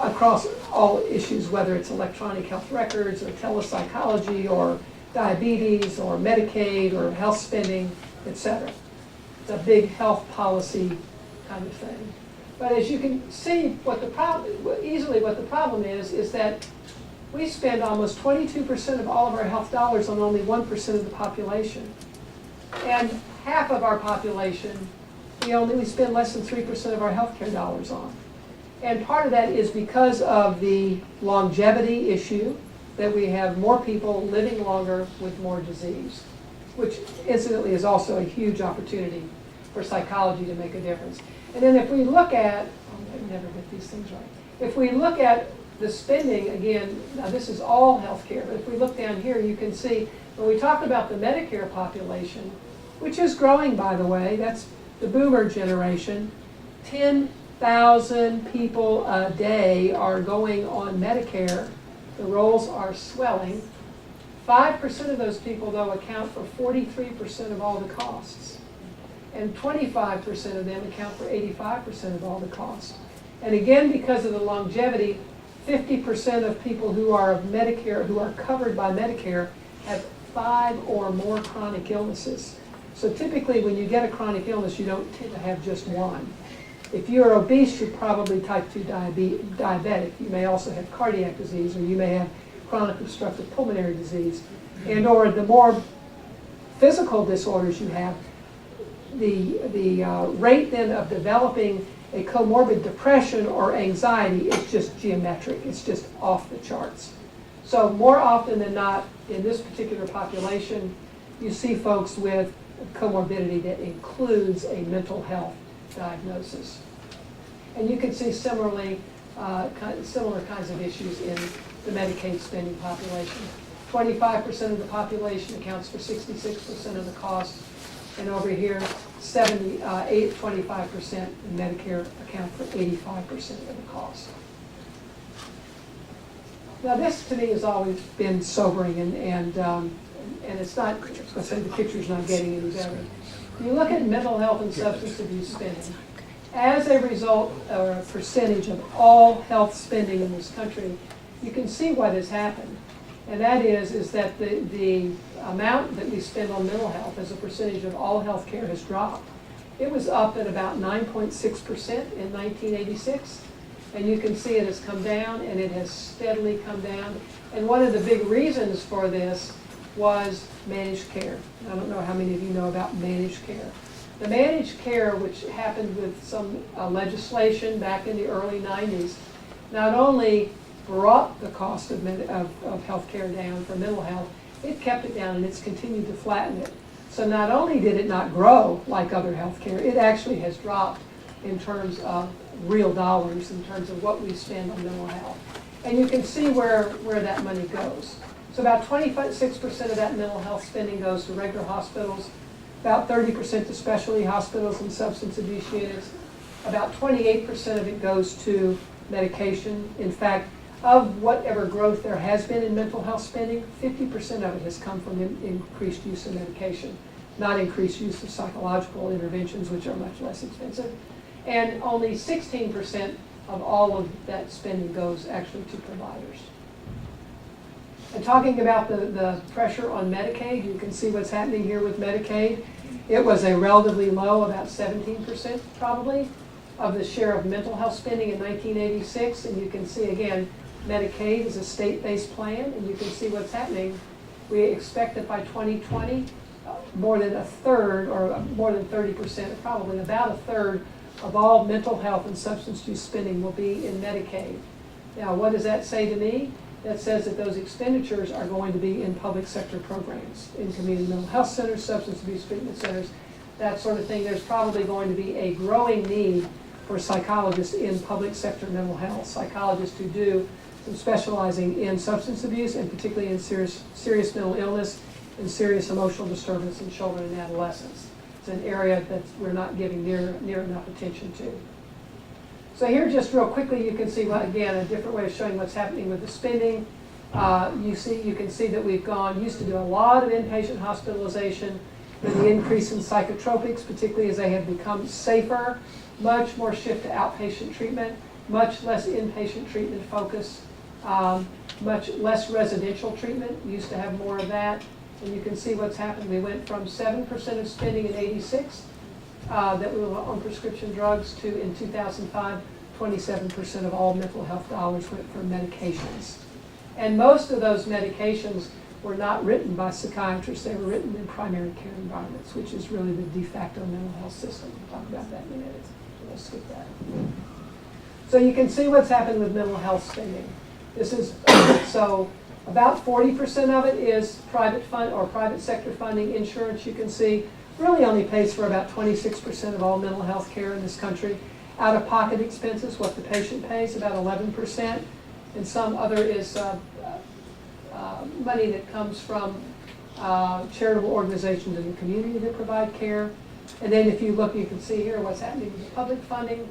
across all issues, whether it's electronic health records or telepsychology or diabetes or Medicaid or health spending, etc. It's a big health policy kind of thing. But as you can see, what the problem is that we spend almost 22% of all of our health dollars on only 1% of the population. And half of our population, we spend less than 3% of our healthcare dollars on. And part of that is because of the longevity issue, that we have more people living longer with more disease, which incidentally is also a huge opportunity for psychology to make a difference. And then if we look at, I never get these things right. If we look at the spending, again, now this is all healthcare, but if we look down here, you can see when we talk about the Medicare population, which is growing, by the way, that's the boomer generation, 10,000 people a day are going on Medicare. The rolls are swelling. 5% of those people, though, account for 43% of all the costs. And 25% of them account for 85% of all the costs. And again, because of the longevity, 50% of people who are of Medicare, who are covered by Medicare, have 5 or more chronic illnesses. So typically when you get a chronic illness, you don't tend to have just one. If you're obese, you're probably type 2 diabetic. You may also have cardiac disease, or you may have chronic obstructive pulmonary disease. And or the more physical disorders you have, the rate then of developing a comorbid depression or anxiety is just geometric. It's just off the charts. So more often than not, in this particular population, you see folks with comorbidity that includes a mental health diagnosis. And you can see similar kinds of issues in the Medicaid spending population. 25% of the population accounts for 66% of the cost, and over here, 25% in Medicare account for 85% of the cost. Now this to me has always been sobering, and it's not, I was going to say the picture's not getting any better. You look at mental health and substance abuse spending. As a result, or a percentage of all health spending in this country, you can see what has happened. And that is that the amount that we spend on mental health as a percentage of all health care has dropped. It was up at about 9.6% in 1986. And you can see it has come down, and it has steadily come down. And one of the big reasons for this was managed care. I don't know how many of you know about managed care. The managed care, which happened with some legislation back in the early 90s, not only brought the cost of health care down for mental health, it kept it down, and it's continued to flatten it. So not only did it not grow like other health care, it actually has dropped in terms of real dollars, in terms of what we spend on mental health. And you can see where that money goes. So about 26% of that mental health spending goes to regular hospitals, about 30% to specialty hospitals and substance abuse units, about 28% of it goes to medication. In fact, of whatever growth there has been in mental health spending, 50% of it has come from increased use of medication, not increased use of psychological interventions, which are much less expensive. And only 16% of all of that spending goes actually to providers. And talking about the pressure on Medicaid, you can see what's happening here with Medicaid. It was a relatively low, about 17% probably, of the share of mental health spending in 1986. And you can see again, Medicaid is a state-based plan, and you can see what's happening. We expect that by 2020, more than a third, or more than 30%, probably about a third, of all mental health and substance use spending will be in Medicaid. Now, what does that say to me? That says that those expenditures are going to be in public sector programs, in community mental health centers, substance abuse treatment centers, that sort of thing. There's probably going to be a growing need for psychologists in public sector mental health, psychologists who do some specializing in substance abuse, and particularly in serious mental illness and serious emotional disturbance in children and adolescents. It's an area that we're not giving near enough attention to. So here, just real quickly, you can see, well, again, a different way of showing what's happening with the spending. You can see that we've used to do a lot of inpatient hospitalization, with the increase in psychotropics, particularly as they have become safer, much more shift to outpatient treatment, much less inpatient treatment focus, much less residential treatment. Used to have more of that. And you can see what's happened. We went from 7% of spending in 86 that we were on prescription drugs to, in 2005, 27% of all mental health dollars went for medications. And most of those medications were not written by psychiatrists. They were written in primary care environments, which is really the de facto mental health system. We'll talk about that in a minute. Let's skip that. So you can see what's happened with mental health spending. This is, so about 40% of it is private fund or private sector funding. Insurance, you can see, really only pays for about 26% of all mental health care in this country. Out-of-pocket expenses, what the patient pays, about 11%. And some other is money that comes from charitable organizations in the community that provide care. And then if you look, you can see here what's happening with public funding.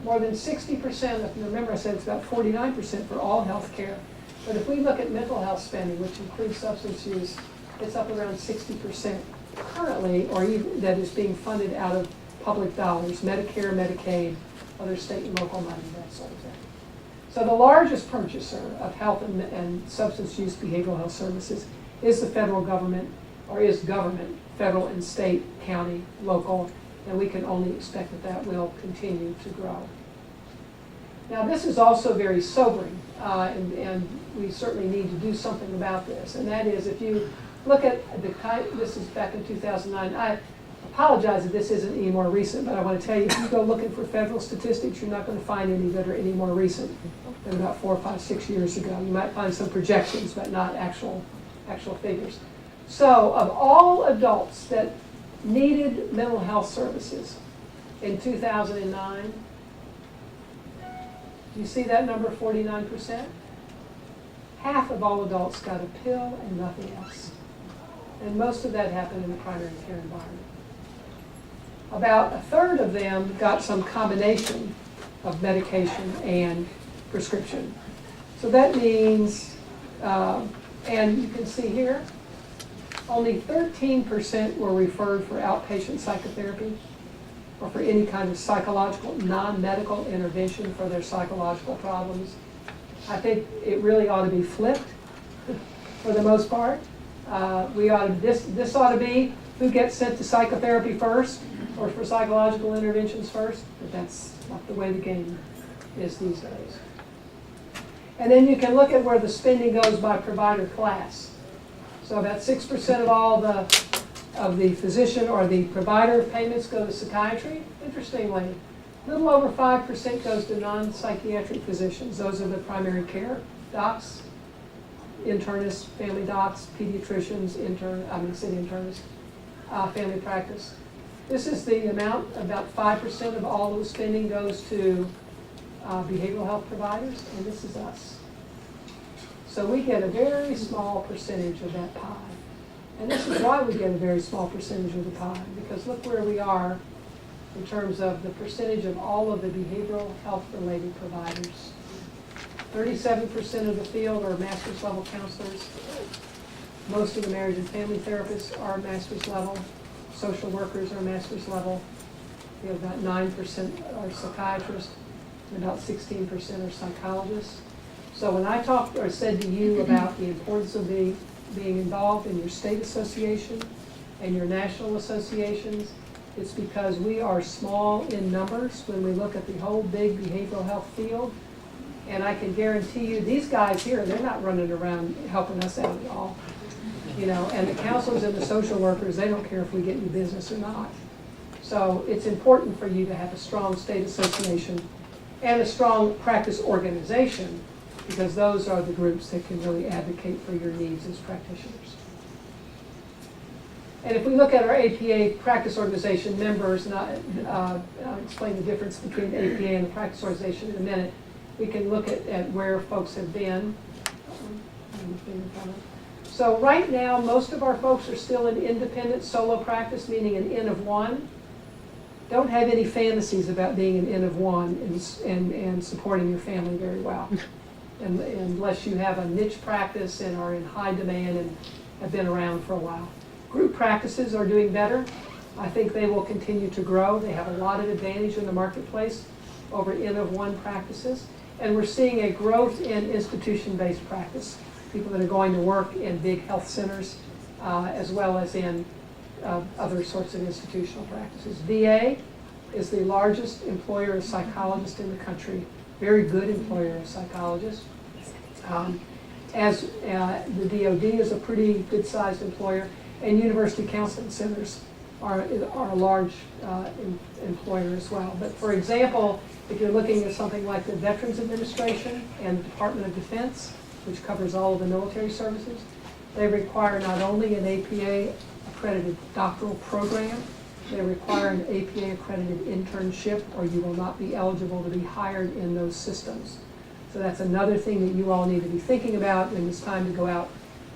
More than 60%, remember I said it's about 49% for all health care. But if we look at mental health spending, which includes substance use, it's up around 60% currently, or even that is being funded out of public dollars, Medicare, Medicaid, other state and local money, that sort of thing. So the largest purchaser of health and substance use behavioral health services is the federal government, or is government, federal and state, county, local, and we can only expect that that will continue to grow. Now this is also very sobering, and we certainly need to do something about this, and that is if you look at this is back in 2009, I apologize that this isn't any more recent, but I want to tell you, if you go looking for federal statistics, you're not going to find any that are any more recent than about 4, 5, 6 years ago. You might find some projections, but not actual figures. So of all adults that needed mental health services in 2009, do you see that number, 49%? Half of all adults got a pill and nothing else. And most of that happened in the primary care environment. About a third of them got some combination of medication and prescription. So that means, and you can see here, only 13% were referred for outpatient psychotherapy or for any kind of psychological, non-medical intervention for their psychological problems. I think it really ought to be flipped for the most part. This ought to be who gets sent to psychotherapy first, or for psychological interventions first, but that's not the way the game is these days. And then you can look at where the spending goes by provider class. So about 6% of all the physician or the provider payments go to psychiatry. Interestingly, a little over 5% goes to non-psychiatric physicians. Those are the primary care docs, internists, family docs, pediatricians, city internists, family practice. This is the amount, about 5% of all of the spending goes to behavioral health providers, and this is us. So we get a very small percentage of that pie. And this is why we get a very small percentage of the pie, because look where we are in terms of the percentage of all of the behavioral health related providers. 37% of the field are master's level counselors. Most of the marriage and family therapists are master's level. Social workers are master's level. We have about 9% are psychiatrists, and about 16% are psychologists. So when I talked or said to you about the importance of being involved in your state association and your national associations, it's because we are small in numbers when we look at the whole big behavioral health field. And I can guarantee you, these guys here, they're not running around helping us out at all. You know, and the counselors and the social workers, they don't care if we get you business or not. So it's important for you to have a strong state association and a strong practice organization, because those are the groups that can really advocate for your needs as practitioners. And if we look at our APA practice organization members, and I'll explain the difference between the APA and the practice organization in a minute, we can look at where folks have been. So right now, most of our folks are still in independent solo practice, meaning an N of one. Don't have any fantasies about being an N of one and supporting your family very well. Unless you have a niche practice and are in high demand and have been around for a while. Group practices are doing better. I think they will continue to grow. They have a lot of advantage in the marketplace over N of one practices. And we're seeing a growth in institution-based practice. People that are going to work in big health centers as well as in other sorts of institutional practices. VA is the largest employer of psychologists in the country. Very good employer of psychologists. As the DOD is a pretty good-sized employer, and university counseling centers are a large employer as well. But for example, if you're looking at something like the Veterans Administration and the Department of Defense, which covers all of the military services, they require not only an APA accredited doctoral program, they require an APA accredited internship, or you will not be eligible to be hired in those systems. So that's another thing that you all need to be thinking about when it's time to go out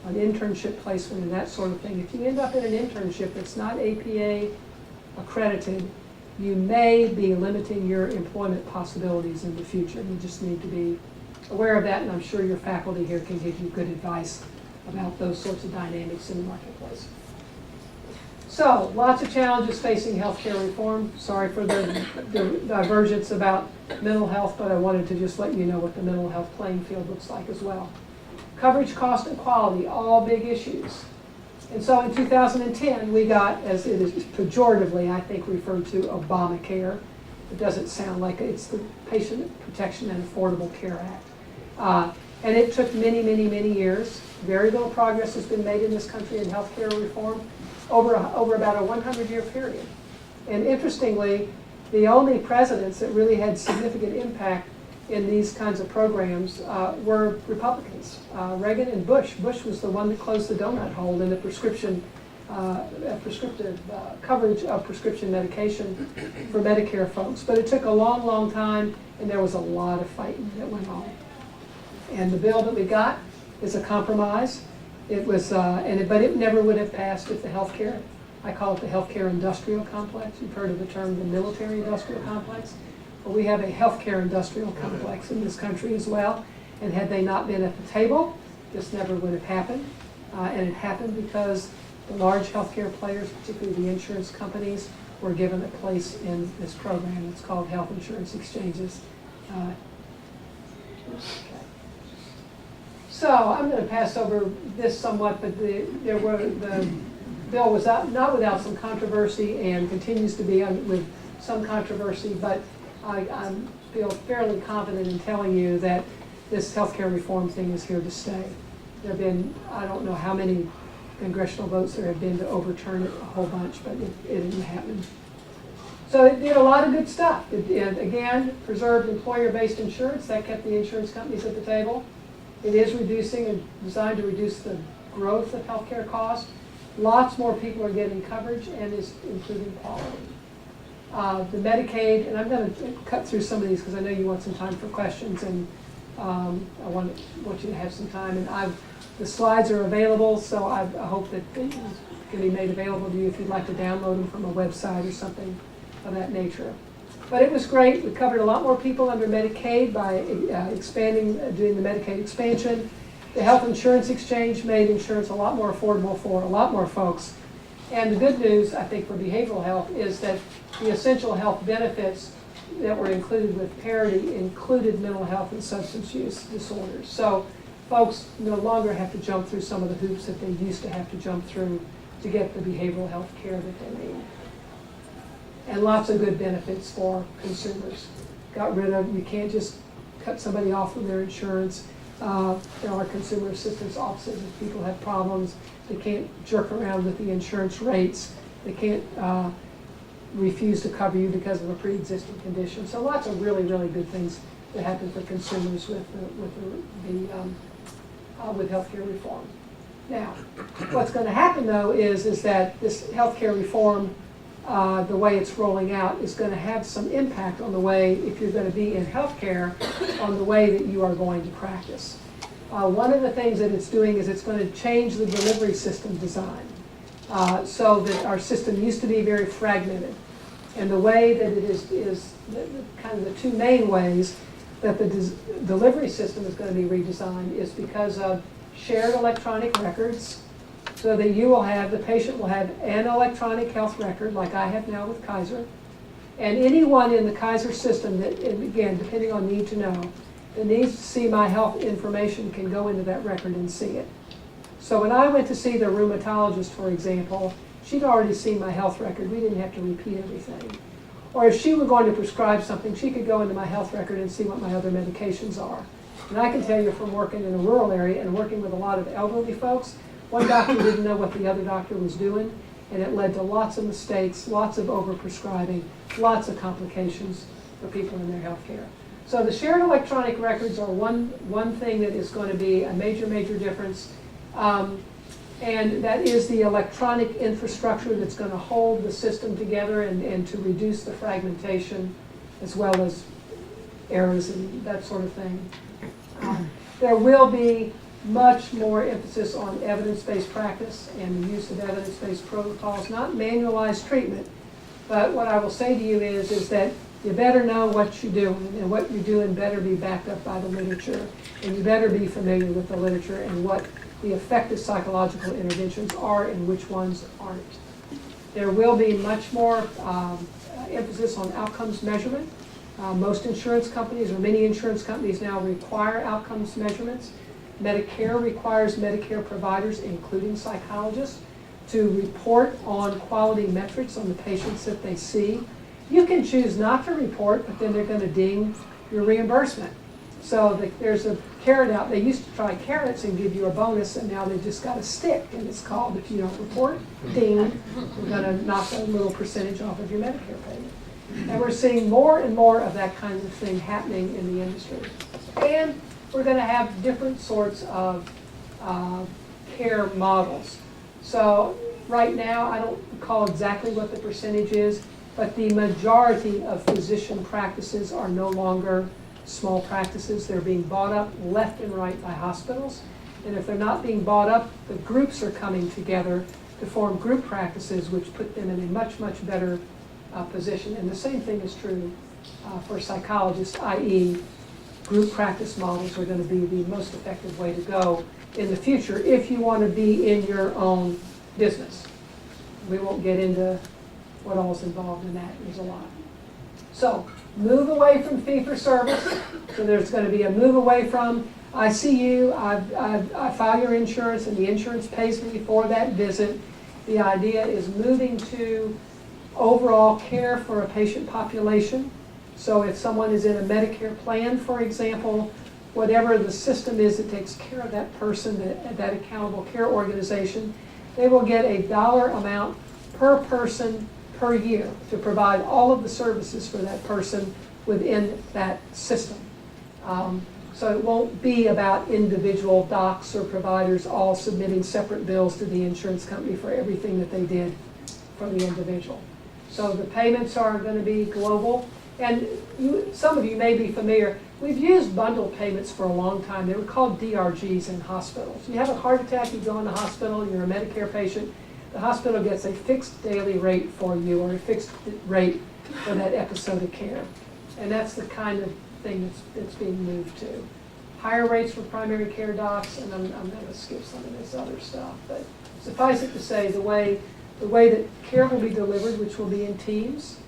on internship placement and that sort of thing. If you end up in an internship that's not APA accredited, you may be limiting your employment possibilities in the future. You just need to be aware of that, and I'm sure your faculty here can give you good advice about those sorts of dynamics in the marketplace. So, lots of challenges facing healthcare reform. Sorry for the divergence about mental health, but I wanted to just let you know what the mental health playing field looks like as well. Coverage, cost, and quality, all big issues. And so in 2010, we got, as it is pejoratively, I think, referred to, Obamacare. It doesn't sound like it's the Patient Protection and Affordable Care Act. And it took many, many, many years. Very little progress has been made in this country in healthcare reform over about a 100-year period. And interestingly, the only presidents that really had significant impact in these kinds of programs were Republicans. Reagan and Bush. Bush was the one that closed the donut hole in the prescriptive coverage of prescription medication for Medicare folks. But it took a long, long time, and there was a lot of fighting that went on. And the bill that we got is a compromise. It was, but it never would have passed if the healthcare, I call it the healthcare industrial complex. You've heard of the term the military industrial complex. Well, we have a healthcare industrial complex in this country as well. And had they not been at the table, this never would have happened. And it happened because the large healthcare players, particularly the insurance companies, were given a place in this program. It's called health insurance exchanges. So I'm going to pass over this somewhat, but there were the bill was not without some controversy and continues to be with some controversy, but I feel fairly confident in telling you that this healthcare reform thing is here to stay. There have been, I don't know how many congressional votes there have been to overturn it, a whole bunch, but it didn't happen. So it did a lot of good stuff. It again, preserved employer-based insurance. That kept the insurance companies at the table. It is reducing and designed to reduce the growth of healthcare costs. Lots more people are getting coverage and is improving quality. The Medicaid, and I'm going to cut through some of these because I know you want some time for questions, and I want you to have some time. And the slides are available, so I hope that they can be made available to you if you'd like to download them from a website or something of that nature. But it was great. We covered a lot more people under Medicaid by doing the Medicaid expansion. The health insurance exchange made insurance a lot more affordable for a lot more folks. And the good news, I think, for behavioral health is that the essential health benefits that were included with parity included mental health and substance use disorders. So folks no longer have to jump through some of the hoops that they used to have to jump through to get the behavioral health care that they need. And lots of good benefits for consumers. Got rid of, you can't just cut somebody off from their insurance. There are consumer assistance offices if people have problems. They can't jerk around with the insurance rates. They can't refuse to cover you because of a pre-existing condition. So lots of really, really good things that happen for consumers with healthcare reform. Now, what's going to happen though is that this healthcare reform, the way it's rolling out, is going to have some impact on the way, if you're going to be in healthcare, on the way that you are going to practice. One of the things that it's doing is it's going to change the delivery system design. So that our system used to be very fragmented. And the way that it is kind of the two main ways that the delivery system is going to be redesigned is because of shared electronic records, so that the patient will have an electronic health record like I have now with Kaiser. And anyone in the Kaiser system that, and again, depending on need to know, that needs to see my health information can go into that record and see it. So when I went to see the rheumatologist, for example, she'd already seen my health record. We didn't have to repeat everything. Or if she were going to prescribe something, she could go into my health record and see what my other medications are. And I can tell you from working in a rural area and working with a lot of elderly folks, one doctor didn't know what the other doctor was doing, and it led to lots of mistakes, lots of overprescribing, lots of complications for people in their health care. So the shared electronic records are one thing that is going to be a major, major difference. And that is the electronic infrastructure that's going to hold the system together and to reduce the fragmentation as well as errors and that sort of thing. There will be much more emphasis on evidence-based practice and the use of evidence-based protocols, not manualized treatment. But what I will say to you is that you better know what you're doing, and what you're doing better be backed up by the literature, and you better be familiar with the literature and what the effective psychological interventions are and which ones aren't. There will be much more emphasis on outcomes measurement. Most insurance companies, or many insurance companies now, require outcomes measurements. Medicare requires Medicare providers, including psychologists, to report on quality metrics on the patients that they see. You can choose not to report, but then they're going to ding your reimbursement. So there's a carrot out. They used to try carrots and give you a bonus, and now they've just got a stick, and it's called, if you don't report, ding, we're going to knock a little percentage off of your Medicare payment. And we're seeing more and more of that kind of thing happening in the industry. And we're going to have different sorts of care models. So right now, I don't recall exactly what the percentage is, but the majority of physician practices are no longer small practices. They're being bought up left and right by hospitals. And if they're not being bought up, the groups are coming together to form group practices, which put them in a much, much better position. And the same thing is true for psychologists, i.e. group practice models are going to be the most effective way to go in the future if you want to be in your own business. We won't get into what all is involved in that. There's a lot. So move away from fee-for-service. So there's going to be a move away from, I see you, I file your insurance, and the insurance pays me for that visit, The idea is moving to overall care for a patient population. So if someone is in a Medicare plan, for example, whatever the system is that takes care of that person, that accountable care organization, they will get a dollar amount per person per year to provide all of the services for that person within that system. So it won't be about individual docs or providers all submitting separate bills to the insurance company for everything that they did for the individual. So the payments are going to be global. And some of you may be familiar, we've used bundled payments for a long time. They were called DRGs in hospitals. You have a heart attack, you go in the hospital, you're a Medicare patient, the hospital gets a fixed daily rate for you or a fixed rate for that episode of care. And that's the kind of thing that's being moved to. Higher rates for primary care docs, and I'm going to skip some of this other stuff, but suffice it to say, the way that care will be delivered, which will be in teams,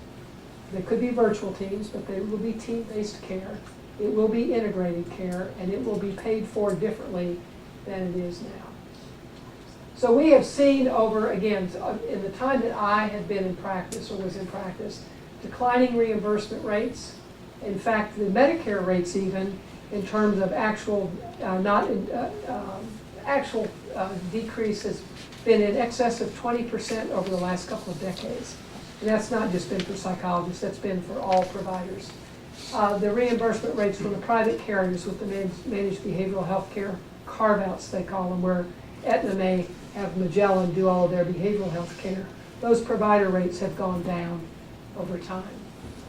they could be virtual teams, but they will be team-based care. It will be integrated care, and it will be paid for differently than it is now. So we have seen over, again, in the time that I had been in practice or was in practice, declining reimbursement rates. In fact, the Medicare rates even, in terms of actual decrease has been in excess of 20% over the last couple of decades. And that's not just been for psychologists, that's been for all providers. The reimbursement rates from the private carriers with the managed behavioral health care carve-outs, they call them, where Aetna may have Magellan do all of their behavioral health care. Those provider rates have gone down over time.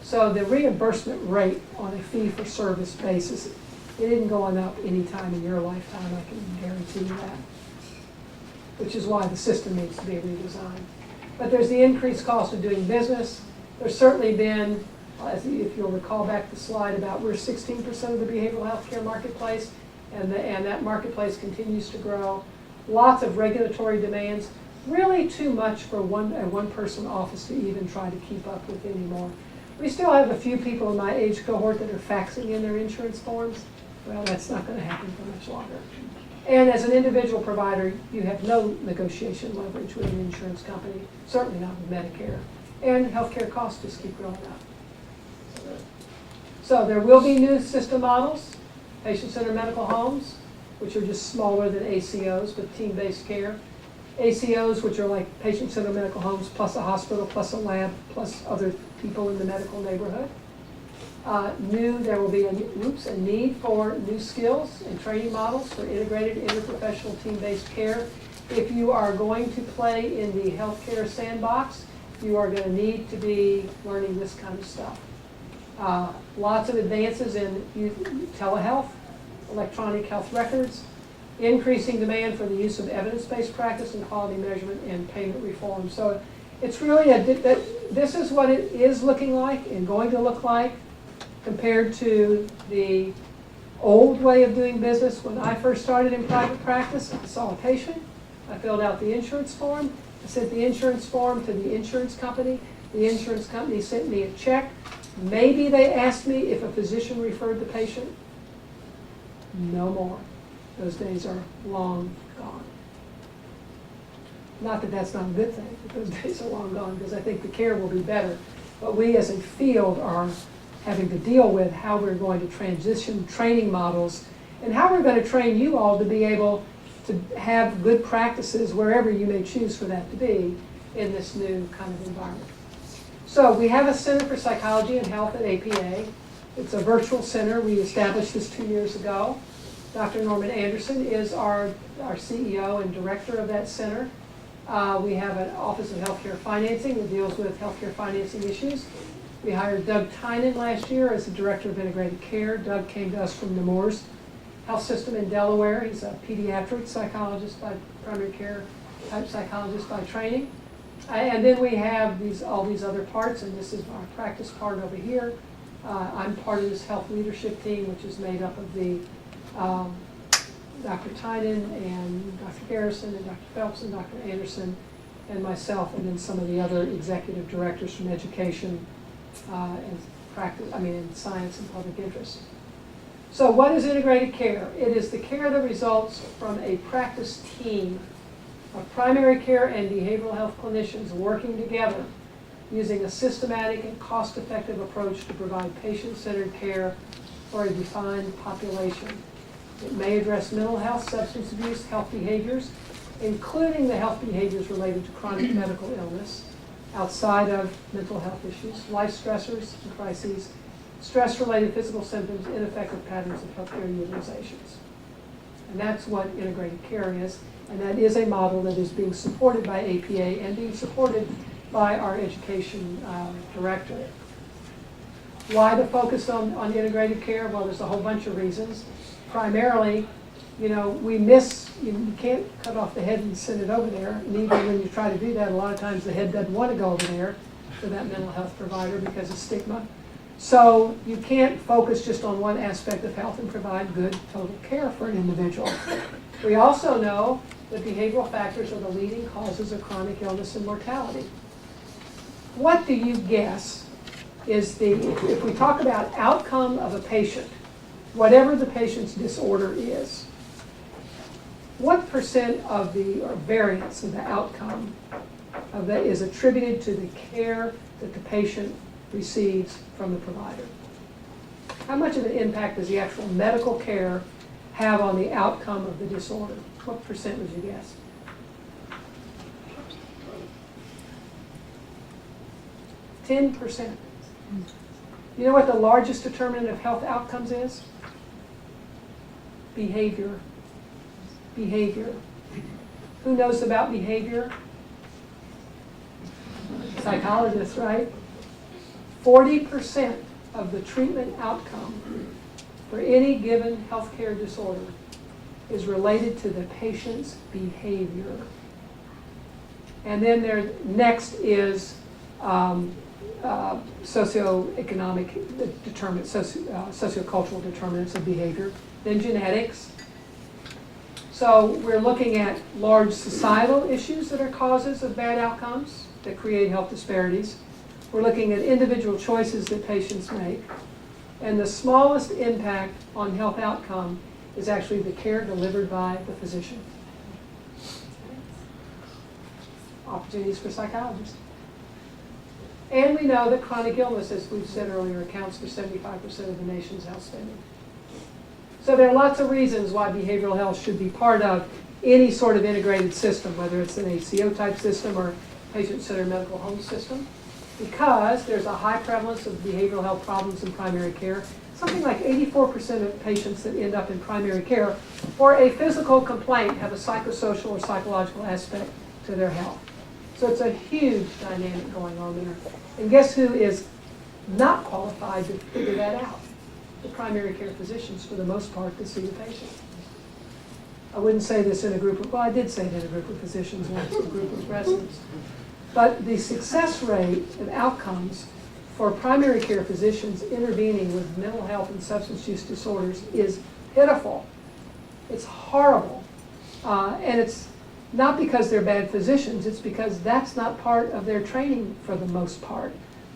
So the reimbursement rate on a fee-for-service basis, it isn't going up any time in your lifetime, I can guarantee you that. Which is why the system needs to be redesigned. But there's the increased cost of doing business. There's certainly been, if you'll recall back the slide about we're 16% of the behavioral health care marketplace, and that marketplace continues to grow. Lots of regulatory demands, really too much for a one-person office to even try to keep up with anymore. We still have a few people in my age cohort that are faxing in their insurance forms. Well, that's not going to happen for much longer. And as an individual provider, you have no negotiation leverage with an insurance company, certainly not with Medicare. And healthcare costs just keep growing up. So there will be new system models, patient-centered medical homes, which are just smaller than ACOs, but team-based care. ACOs, which are like patient-centered medical homes, plus a hospital, plus a lab, plus other people in the medical neighborhood. There will be a need for new skills and training models for integrated interprofessional team-based care. If you are going to play in the healthcare sandbox, you are going to need to be learning this kind of stuff. Lots of advances in telehealth, electronic health records, increasing demand for the use of evidence-based practice and quality measurement and payment reform. So it's really this is what it is looking like and going to look like compared to the old way of doing business. When I first started in private practice, I saw a patient, I filled out the insurance form, I sent the insurance form to the insurance company, the insurance company sent me a check, maybe they asked me if a physician referred the patient, no more. Those days are long gone. Not that that's not a good thing, but those days are long gone because I think the care will be better. But we as a field are having to deal with how we're going to transition training models and how we're going to train you all to be able to have good practices wherever you may choose for that to be in this new kind of environment. So we have a Center for Psychology and Health at APA. It's a virtual center. We established this 2 years ago. Dr. Norman Anderson is our CEO and director of that center. We have an Office of Healthcare Financing that deals with healthcare financing issues. We hired Doug Tynan last year as the Director of Integrated Care. Doug came to us from Nemours Health System in Delaware. He's a pediatric psychologist by primary care type psychologist by training. And then we have all these other parts, and this is our practice part over here. I'm part of this health leadership team, which is made up of the Dr. Tynan and Dr. Garrison and Dr. Phelps and Dr. Anderson and myself, and then some of the other executive directors from education and practice, in science and public interest. So what is integrated care? It is the care that results from a practice team of primary care and behavioral health clinicians working together using a systematic and cost-effective approach to provide patient-centered care for a defined population. It may address mental health, substance abuse, health behaviors, including the health behaviors related to chronic medical illness, outside of mental health issues, life stressors and crises, stress-related physical symptoms, ineffective patterns of healthcare utilizations. And that's what integrated care is, and that is a model that is being supported by APA and being supported by our education director. Why the focus on integrated care? Well, there's a whole bunch of reasons. Primarily, you can't cut off the head and send it over there. And even when you try to do that, a lot of times the head doesn't want to go over there to that mental health provider because of stigma. So you can't focus just on one aspect of health and provide good total care for an individual. We also know that behavioral factors are the leading causes of chronic illness and mortality. What do you guess is if we talk about outcome of a patient, whatever the patient's disorder is, what percent of the, or variance of the outcome of that is attributed to the care that the patient receives from the provider? How much of an impact does the actual medical care have on the outcome of the disorder? What percent would you guess? 10%. You know what the largest determinant of health outcomes is? Behavior. Behavior. Who knows about behavior? Psychologists, right? 40% of the treatment outcome for any given healthcare disorder is related to the patient's behavior. And then next is socioeconomic determinants, sociocultural determinants of behavior, then genetics. So we're looking at large societal issues that are causes of bad outcomes that create health disparities. We're looking at individual choices that patients make. And the smallest impact on health outcome is actually the care delivered by the physician. Opportunities for psychologists. And we know that chronic illness, as we've said earlier, accounts for 75% of the nation's health spending. So there are lots of reasons why behavioral health should be part of any sort of integrated system, whether it's an ACO type system or patient-centered medical home system, because there's a high prevalence of behavioral health problems in primary care. Something like 84% of patients that end up in primary care for a physical complaint have a psychosocial or psychological aspect to their health. So it's a huge dynamic going on there. And guess who is not qualified to figure that out? The primary care physicians, for the most part, that see the patient. I wouldn't say this in a group of, well, I did say it in a group of physicians once, a group of residents. But the success rate of outcomes for primary care physicians intervening with mental health and substance use disorders is pitiful. It's horrible. And it's not because they're bad physicians, it's because that's not part of their training for the most part.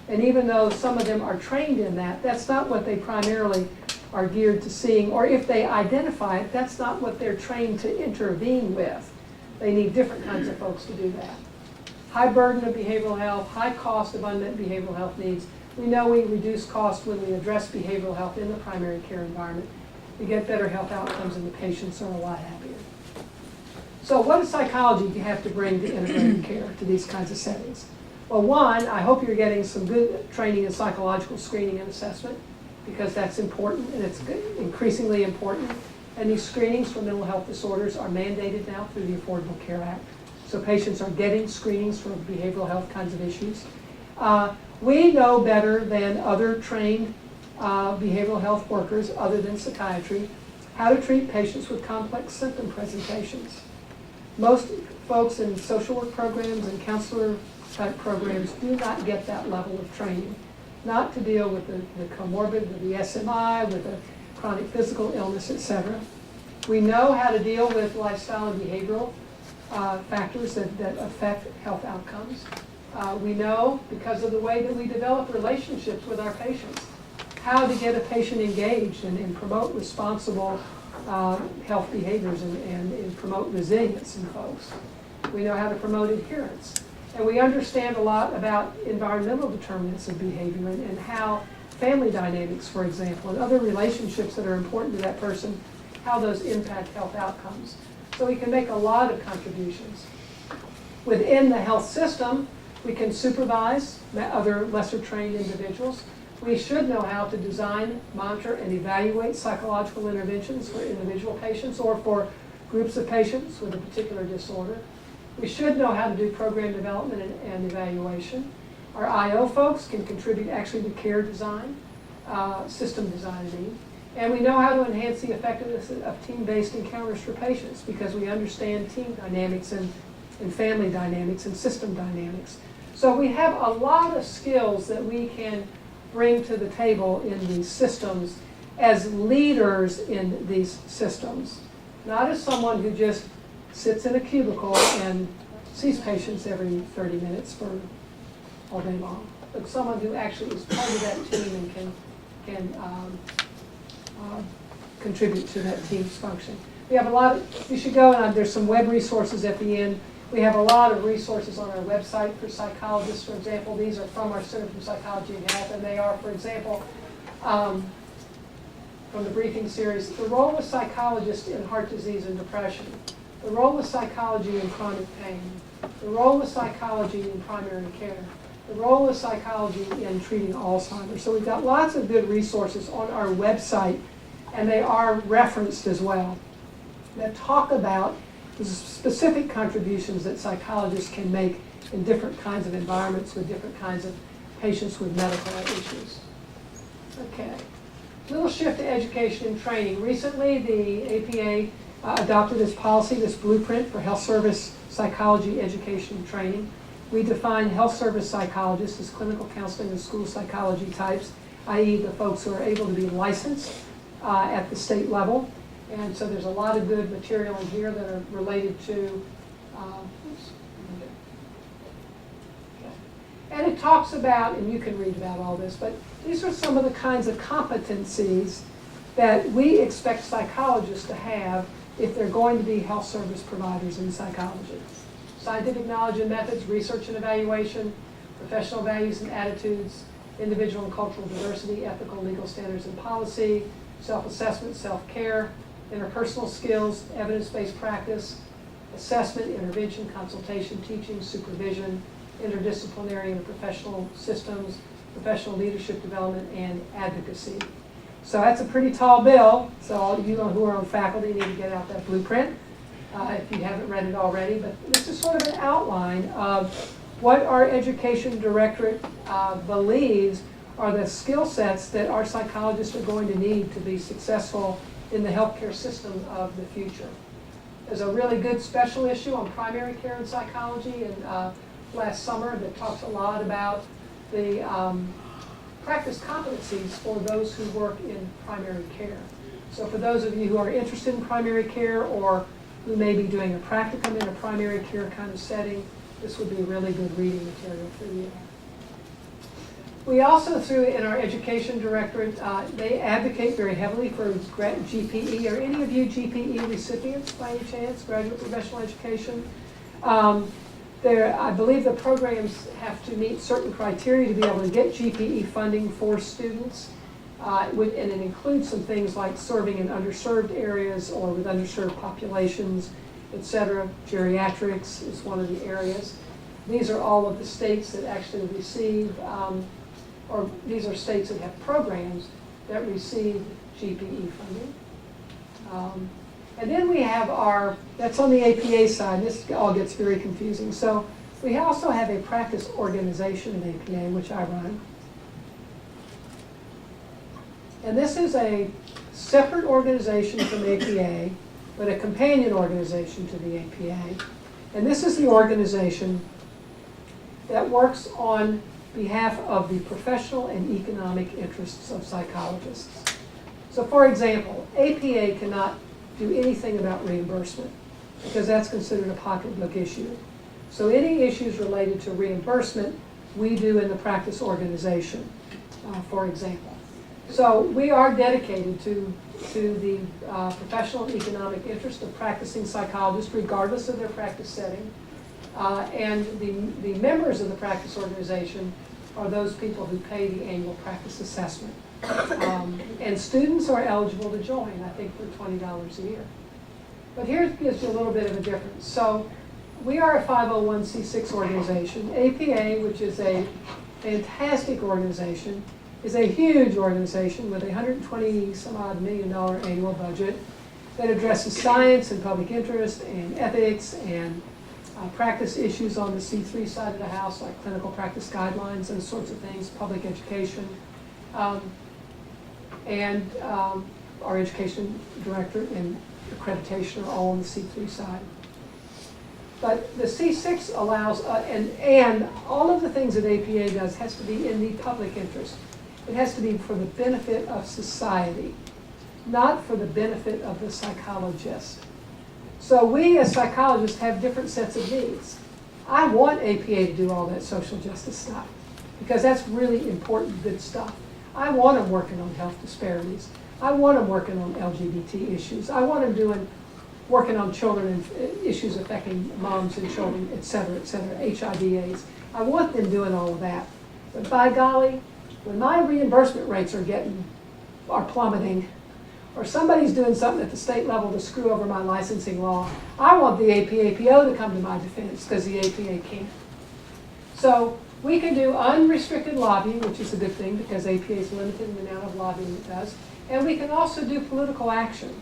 And even though some of them are trained in that, that's not what they primarily are geared to seeing, or if they identify it, that's not what they're trained to intervene with. They need different kinds of folks to do that. High burden of behavioral health, high cost of unmet behavioral health needs. We know we reduce cost when we address behavioral health in the primary care environment. We get better health outcomes and the patients are a lot happier. So what does psychology do you have to bring to integrated care, to these kinds of settings? Well, one, I hope you're getting some good training in psychological screening and assessment, because that's important and it's increasingly important. And these screenings for mental health disorders are mandated now through the Affordable Care Act. So patients are getting screenings for behavioral health kinds of issues. We know better than other trained behavioral health workers, other than psychiatry, how to treat patients with complex symptom presentations. Most folks in social work programs and counselor type programs do not get that level of training, not to deal with the comorbid, with the SMI, with the chronic physical illness, etc. We know how to deal with lifestyle and behavioral factors that affect health outcomes. We know, because of the way that we develop relationships with our patients, how to get a patient engaged and promote responsible health behaviors and promote resilience in folks. We know how to promote adherence. And we understand a lot about environmental determinants of behavior and how family dynamics, for example, and other relationships that are important to that person, how those impact health outcomes. So we can make a lot of contributions. Within the health system, we can supervise other lesser trained individuals. We should know how to design, monitor, and evaluate psychological interventions for individual patients or for groups of patients with a particular disorder. We should know how to do program development and evaluation. Our IO folks can contribute actually to care design, system design, I mean. And we know how to enhance the effectiveness of team-based encounters for patients because we understand team dynamics and family dynamics and system dynamics. So we have a lot of skills that we can bring to the table in these systems as leaders in these systems, not as someone who just sits in a cubicle and sees patients every 30 minutes for all day long, but someone who actually is part of that team and can contribute to that team's function. We have a lot of, you should go and there's some web resources at the end. We have a lot of resources on our website for psychologists, for example. These are from our Center for Psychology and Health, and they are, for example, from the briefing series, the role of psychologists in heart disease and depression, the role of psychology in chronic pain, the role of psychology in primary care, the role of psychology in treating Alzheimer's. So we've got lots of good resources on our website, and they are referenced as well, that talk about the specific contributions that psychologists can make in different kinds of environments with different kinds of patients with medical issues. Okay, little shift to education and training. Recently, the APA adopted this policy, this blueprint for health service psychology education and training. We define health service psychologists as clinical counseling and school psychology types, i.e. the folks who are able to be licensed at the state level. And so there's a lot of good material in here that are related to, and it talks about, and you can read about all this, but these are some of the kinds of competencies that we expect psychologists to have if they're going to be health service providers in psychology. Scientific knowledge and methods, research and evaluation, professional values and attitudes, individual and cultural diversity, ethical, legal standards and policy, self-assessment, self-care, interpersonal skills, evidence-based practice, assessment, intervention, consultation, teaching, supervision, interdisciplinary and professional systems, professional leadership development, and advocacy. So that's a pretty tall bill, so all you who are on faculty need to get out that blueprint if you haven't read it already. But this is sort of an outline of what our education directorate believes are the skill sets that our psychologists are going to need to be successful in the healthcare system of the future. There's a really good special issue on primary care and psychology in last summer that talks a lot about the practice competencies for those who work in primary care. So for those of you who are interested in primary care or who may be doing a practicum in a primary care kind of setting, this would be really good reading material for you. We also, in our education directorate, they advocate very heavily for GPE. Are any of you GPE recipients by any chance, graduate professional education? I believe the programs have to meet certain criteria to be able to get GPE funding for students. And it includes some things like serving in underserved areas or with underserved populations, et cetera. Geriatrics is one of the areas. These are all of the states that actually receive or these are states that have programs that receive GPE funding. And then we have that's on the APA side, this all gets very confusing. So we also have a practice organization in APA, which I run. And this is a separate organization from APA, but a companion organization to the APA. And this is the organization that works on behalf of the professional and economic interests of psychologists. So for example, APA cannot do anything about reimbursement because that's considered a pocketbook issue. So any issues related to reimbursement, we do in the practice organization, for example. So we are dedicated to the professional and economic interest of practicing psychologists regardless of their practice setting. And the members of the practice organization are those people who pay the annual practice assessment. And students are eligible to join, I think, for $20 a year. But here gives you a little bit of a difference. So we are a 501c6 organization. APA, which is a fantastic organization, is a huge organization with a $120-some-odd million annual budget that addresses science and public interest and ethics and practice issues on the C3 side of the house, like clinical practice guidelines and sorts of things, public education. And our education director and accreditation are all on the C3 side. But the C6 allows, and all of the that APA does has to be in the public interest. It has to be for the benefit of society, not for the benefit of the psychologist. So we as psychologists have different sets of needs. I want APA to do all that social justice stuff because that's really important, good stuff. I want them working on health disparities. I want them working on LGBT issues. I want them working on children and issues affecting moms and children, et cetera, HIV/AIDS. I want them doing all of that. But by golly, when my reimbursement rates are plummeting, or somebody's doing something at the state level to screw over my licensing law, I want the APA-APO to come to my defense because the APA can't. So we can do unrestricted lobbying, which is a good thing because APA is limited in the amount of lobbying it does. And we can also do political action.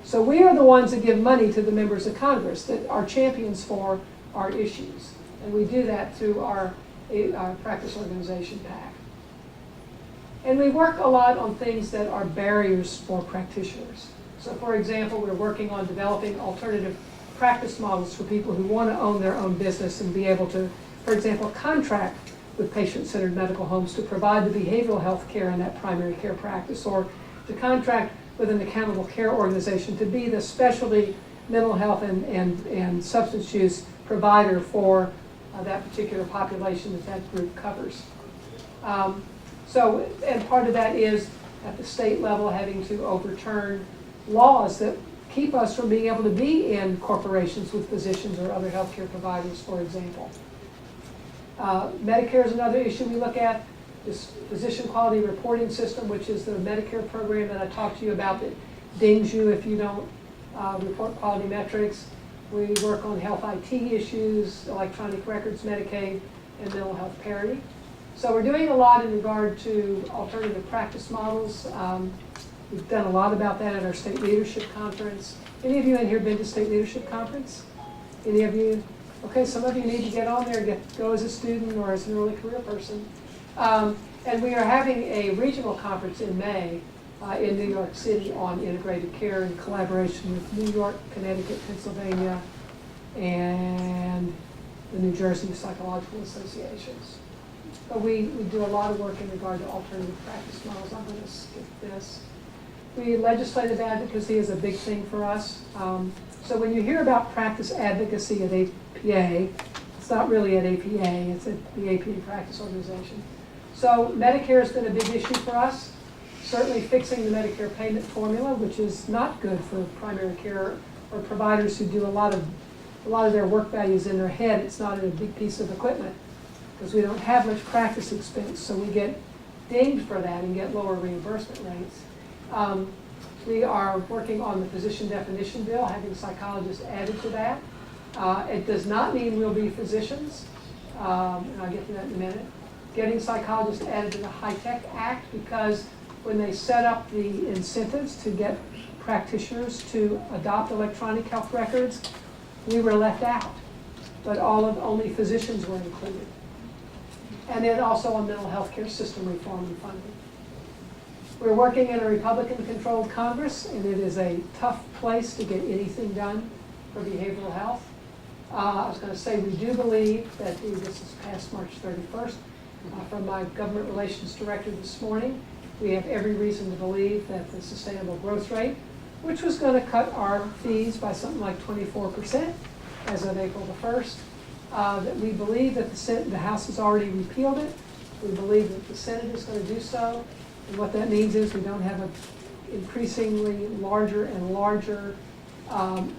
So we are the ones that give money to the members of Congress that are champions for our issues. And we do that through our practice organization PAC. And we work a lot on things that are barriers for practitioners. So for example, we're working on developing alternative practice models for people who want to own their own business and be able to, for example, contract with patient-centered medical homes to provide the behavioral health care in that primary care practice, or to contract with an accountable care organization to be the specialty mental health and substance use provider for that particular population that group covers. And part of that is at the state level having to overturn laws that keep us from being able to be in corporations with physicians or other healthcare providers, for example. Medicare is another issue we look at. This physician quality reporting system, which is the Medicare program that I talked to you about that dings you if you don't report quality metrics. We work on health IT issues, electronic records, Medicaid, and mental health parity. So we're doing a lot in regard to alternative practice models. We've done a lot about that at our state leadership conference. Any of you in here been to state leadership conference? Any of you? Okay, some of you need to get on there and go as a student or as an early career person. And we are having a regional conference in May in New York City on integrated care in collaboration with New York, Connecticut, Pennsylvania, and the New Jersey Psychological Associations. But we do a lot of work in regard to alternative practice models. I'm going to skip this. Legislative advocacy is a big thing for us. So when you hear about practice advocacy at APA, it's not really at APA, it's at the APA Practice Organization. So Medicare has been a big issue for us. Certainly fixing the Medicare payment formula, which is not good for primary care or providers who do a lot of their work values in their head. It's not in a big piece of equipment because we don't have much practice expense, so we get dinged for that and get lower reimbursement rates. We are working on the physician definition bill, having psychologists added to that. It does not mean we'll be physicians, and I'll get to that in a minute. Getting psychologists added to the HITECH Act because when they set up the incentives to get practitioners to adopt electronic health records, we were left out, but only physicians were included. And then also on mental health care system reform and funding. We're working in a Republican-controlled Congress, and it is a tough place to get anything done for behavioral health. I was going to say we do believe that this is past March 31st. From my government relations director this morning, we have every reason to believe that the sustainable growth rate, which was going to cut our fees by something like 24% as of April the 1st, that we believe that the House has already repealed it. We believe that the Senate is going to do so. And what that means is we don't have an increasingly larger and larger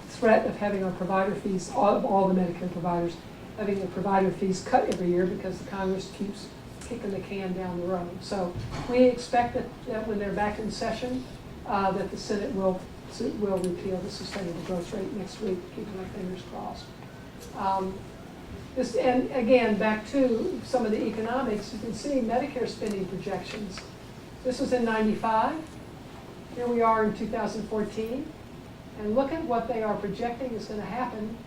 threat of having our provider fees, all the Medicare providers, having the provider fees cut every year because the Congress keeps kicking the can down the road. So we expect that when they're back in session, that the Senate will repeal the sustainable growth rate next week, keeping my fingers crossed. And again, back to some of the economics, you can see Medicare spending projections. This was in '95. Here we are in 2014. And look at what they are projecting is going to happen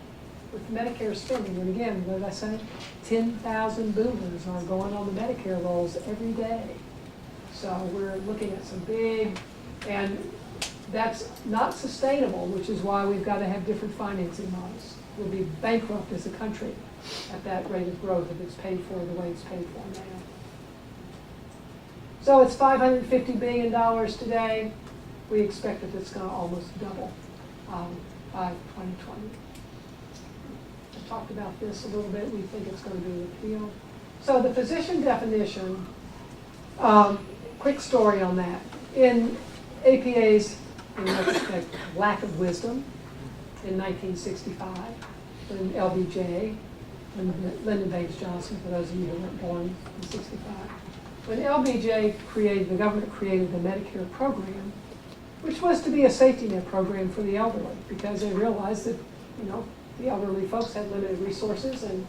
with Medicare spending. And again, what did I say? 10,000 boomers are going on the Medicare rolls every day. So we're looking at some big, and that's not sustainable, which is why we've got to have different financing models. We'll be bankrupt as a country at that rate of growth if it's paid for the way it's paid for now. So it's $550 billion today. We expect that it's going to almost double by 2020. I talked about this a little bit. We think it's going to be repealed. So the physician definition, quick story on that. In APA's, in retrospect, lack of wisdom in 1965, when LBJ, when Lyndon Baines Johnson, for those of you who weren't born in 65, when LBJ the government created the Medicare program, which was to be a safety net program for the elderly, because they realized that, the elderly folks had limited resources, and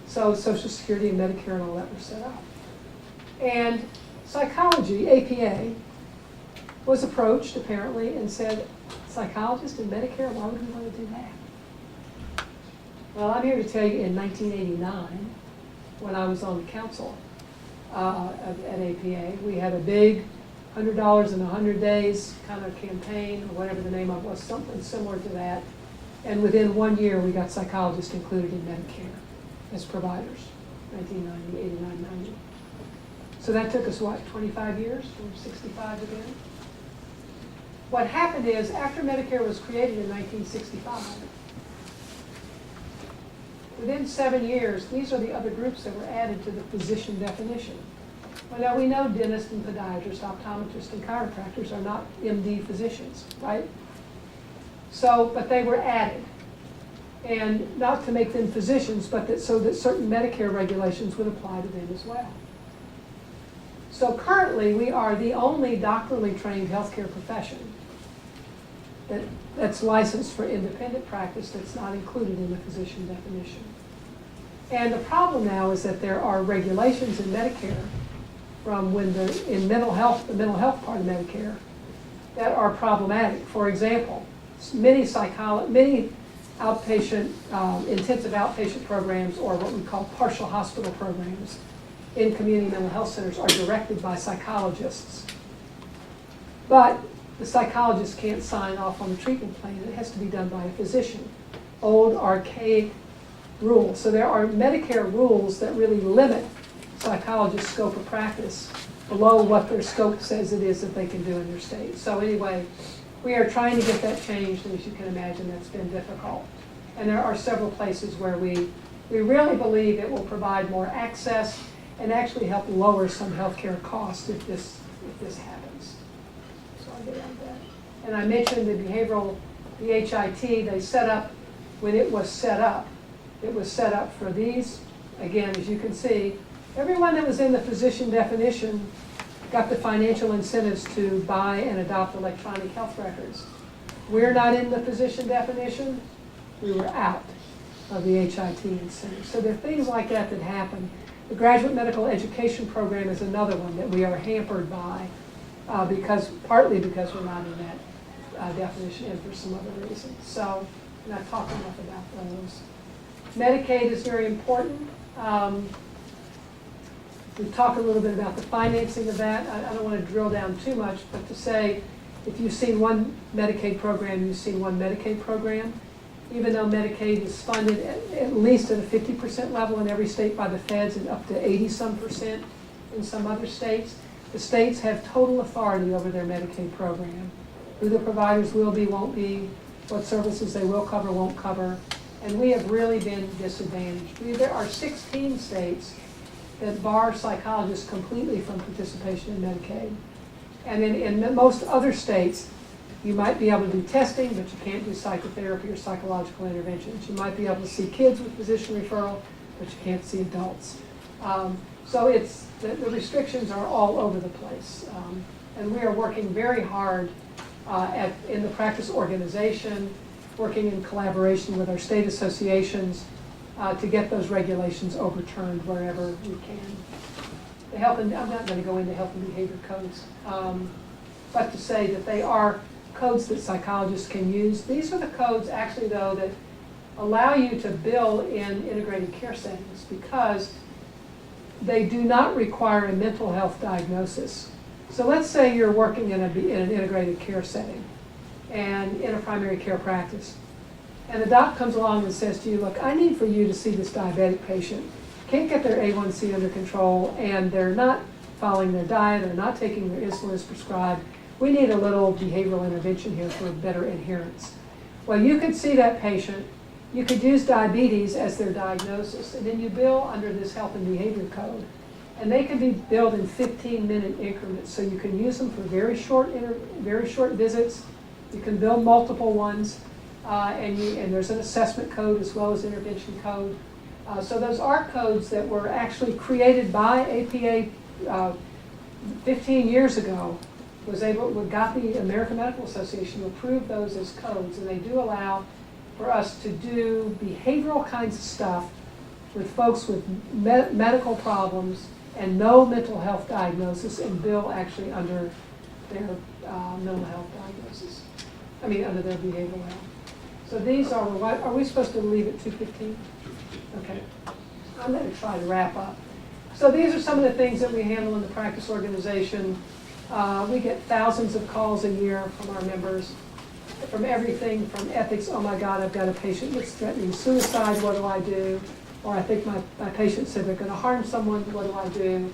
so Social Security and Medicare and all that were set up. And psychology, APA, was approached apparently and said, psychologists in Medicare, why would we want to do that? Well, I'm here to tell you in 1989, when I was on the council at APA, we had a big $100 in 100 days kind of campaign, or whatever the name of it was, something similar to that. And within 1 year, we got psychologists included in Medicare as providers, 1990, 89, 90. So that took us, what, 25 years, from 65 again? What happened is, after Medicare was created in 1965, within 7 years, these are the other groups that were added to the physician definition. Well, now we know dentists and podiatrists, optometrists, and chiropractors are not MD physicians, right? So, but they were added. And not to make them physicians, but so that certain Medicare regulations would apply to them as well. So currently, we are the only doctorally trained healthcare profession that's licensed for independent practice that's not included in the physician definition. And the problem now is that there are regulations in Medicare from when in mental health, the mental health part of Medicare, that are problematic. For example, many outpatient, intensive outpatient programs, or what we call partial hospital programs in community mental health centers, are directed by psychologists. But the psychologist can't sign off on the treatment plan. It has to be done by a physician. Old, archaic rules. So there are Medicare rules that really limit psychologists' scope of practice below what their scope says it is that they can do in their state. So anyway, we are trying to get that changed, and as you can imagine, that's been difficult. And there are several places where we really believe it will provide more access and actually help lower some healthcare costs if this happens. So I'll get on that. And I mentioned the HIT, they set up, when it was set up for these, again, as you can see, everyone that was in the physician definition got the financial incentives to buy and adopt electronic health records. We're not in the physician definition. We were out of the HIT incentives. So there are things like that that happen. The graduate medical education program is another one that we are hampered by partly because we're not in that definition and for some other reasons. So I'm not talking enough about those. Medicaid is very important. We've talked a little bit about the financing of that. I don't want to drill down too much, but to say, if you've seen one Medicaid program, you've seen one Medicaid program. Even though Medicaid is funded at least at a 50% level in every state by the feds and up to 80-some% in some other states, the states have total authority over their Medicaid program. Who the providers will be, won't be, what services they will cover, won't cover. And we have really been disadvantaged. There are 16 states that bar psychologists completely from participation in Medicaid. And in most other states, You might be able to do testing, but you can't do psychotherapy or psychological interventions. You might be able to see kids with physician referral, but you can't see adults. So the restrictions are all over the place. And we are working very hard in the practice organization, working in collaboration with our state associations to get those regulations overturned wherever we can. I'm not going to go into health and behavior codes, but to say that they are codes that psychologists can use. These are the codes actually though that allow you to bill in integrated care settings because they do not require a mental health diagnosis. So let's say you're working in an integrated care setting and in a primary care practice. And the doc comes along and says to you, look, I need for you to see this diabetic patient. Can't get their A1C under control and they're not following their diet, they're not taking their insulin as prescribed. We need a little behavioral intervention here for better adherence. Well, you could see that patient, you could use diabetes as their diagnosis, and then you bill under this health and behavior code. And they can be billed in 15-minute increments, so you can use them for very short visits. You can bill multiple ones, and there's an assessment code as well as intervention code. So those are codes that were actually created by APA 15 years ago. Got the American Medical Association to approve those as codes, and they do allow for us to do behavioral kinds of stuff with folks with medical problems and no mental health diagnosis and bill actually under their mental health diagnosis. Under their behavioral health. So these are we supposed to leave at 2:15? Okay. I'm going to try to wrap up. So these are some of the things that we handle in the practice organization. We get thousands of calls a year from our members, from everything from ethics, oh my God, I've got a patient that's threatening suicide, what do I do? Or I think my patient said they're going to harm someone, what do I do?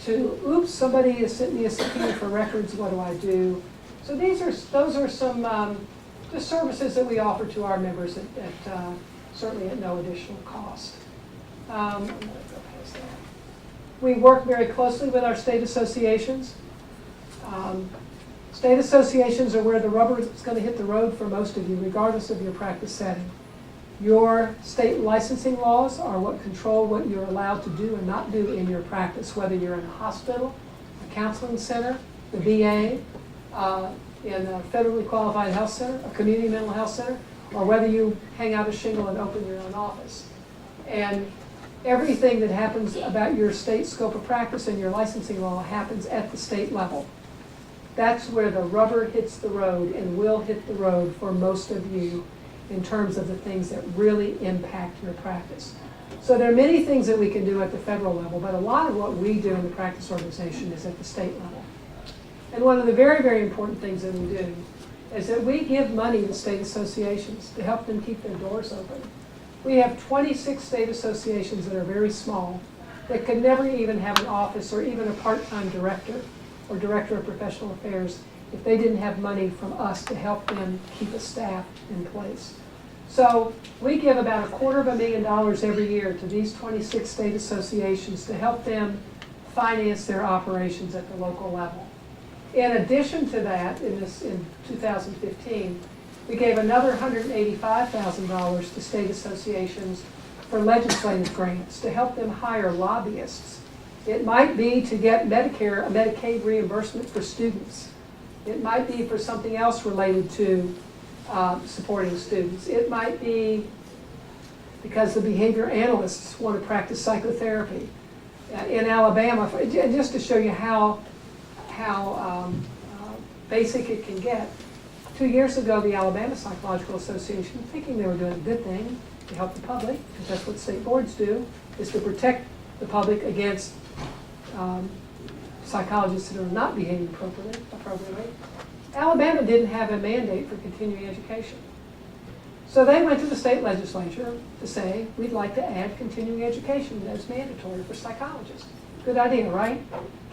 To, oops, somebody has sent me a subpoena for records, what do I do? So those are some just services that we offer to our members at certainly at no additional cost. I'm going to go past that. We work very closely with our state associations. State associations are where the rubber is going to hit the road for most of you, regardless of your practice setting. Your state licensing laws are what control what you're allowed to do and not do in your practice, whether you're in a hospital, a counseling center, the VA, in a federally qualified health center, a community mental health center, or whether you hang out a shingle and open your own office. And everything that happens about your state scope of practice and your licensing law happens at the state level. That's where the rubber hits the road and will hit the road for most of you in terms of the things that really impact your practice. So there are many things that we can do at the federal level, but a lot of what we do in the practice organization is at the state level. And one of the very, very important things that we do is that we give money to state associations to help them keep their doors open. We have 26 state associations that are very small, that could never even have an office or even a part-time director or director of professional affairs if they didn't have money from us to help them keep a staff in place. So we give about $250,000 every year to these 26 state associations to help them finance their operations at the local level. In addition to that, in 2015, we gave another $185,000 to state associations for legislative grants to help them hire lobbyists. It might be to get Medicare, a Medicaid reimbursement for students. It might be for something else related to supporting students. It might be because the behavior analysts want to practice psychotherapy. In Alabama, just to show you how basic it can get, 2 years ago, the Alabama Psychological Association, thinking they were doing a good thing to help the public, because that's what state boards do, is to protect the public against psychologists that are not behaving appropriately. Alabama didn't have a mandate for continuing education. So they went to the state legislature to say, we'd like to add continuing education as mandatory for psychologists. Good idea, right?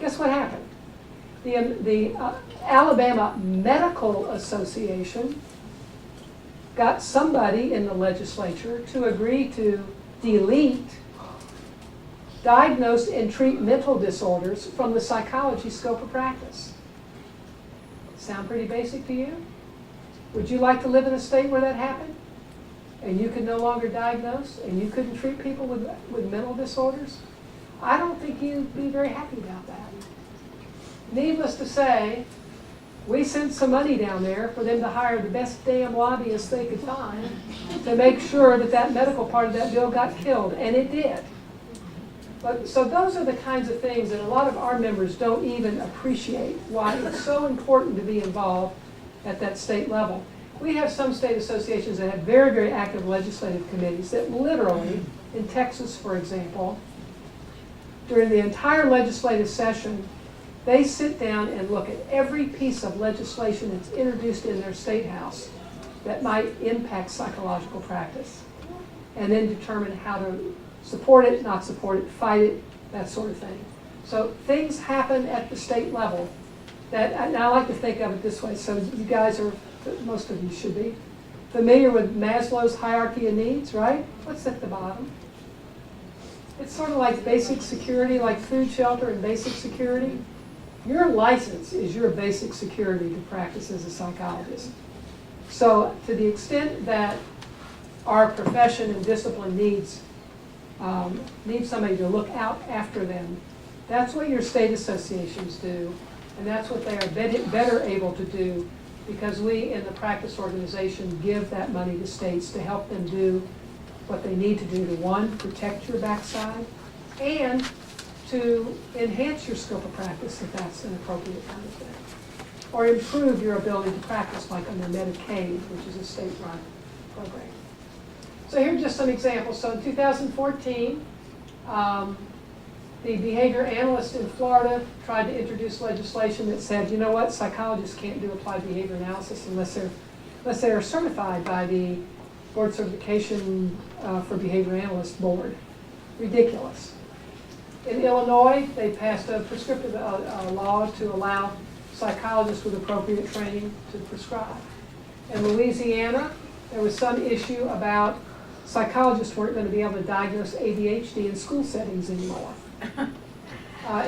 Guess what happened? The Alabama Medical Association got somebody in the legislature to agree to delete diagnose and treat mental disorders from the psychology scope of practice. Sound pretty basic to you? Would you like to live in a state where that happened? And you could no longer diagnose, and you couldn't treat people with mental disorders? I don't think you'd be very happy about that. Needless to say, we sent some money down there for them to hire the best damn lobbyists they could find to make sure that that medical part of that bill got killed, and it did. But, so those are the kinds of things that a lot of our members don't even appreciate, why it's so important to be involved at that state level. We have some state associations that have very, very active legislative committees that literally, in Texas, for example, during the entire legislative session, they sit down and look at every piece of legislation that's introduced in their state house that might impact psychological practice, and then determine how to support it, not support it, fight it, that sort of thing. So things happen at the state level that, and I like to think of it this way, so you guys are, most of you should be, familiar with Maslow's hierarchy of needs, right? What's at the bottom? It's sort of like basic security, like food, shelter, and basic security. Your license is your basic security to practice as a psychologist. So to the extent that our profession and discipline needs somebody to look out after them, that's what your state associations do, and that's what they are better able to do, because we in the practice organization give that money to states to help them do what they need to do to, one, protect your backside, and to enhance your scope of practice if that's an appropriate kind of thing, or improve your ability to practice, like under Medicaid, which is a state-run program. So here are just some examples. So in 2014, the behavior analyst in Florida tried to introduce legislation that said, you know what, psychologists can't do applied behavior analysis unless they are certified by the Board Certification for Behavior Analyst Board. Ridiculous. In Illinois, they passed a prescriptive law to allow psychologists with appropriate training to prescribe. In Louisiana, there was some issue about psychologists weren't going to be able to diagnose ADHD in school settings anymore.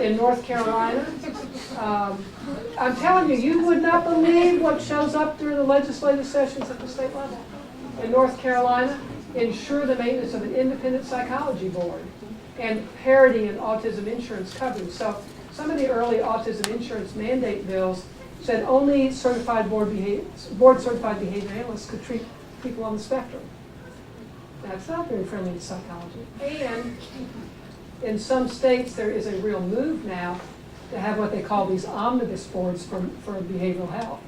In North Carolina, I'm telling you, you would not believe what shows up during the legislative sessions at the state level. In North Carolina, ensure the maintenance of an independent psychology board and parity in autism insurance coverage. So some of the early autism insurance mandate bills said only board certified behavior analysts could treat people on the spectrum. That's not very friendly to psychology. And in some states, there is a real move now to have what they call these omnibus boards for behavioral health.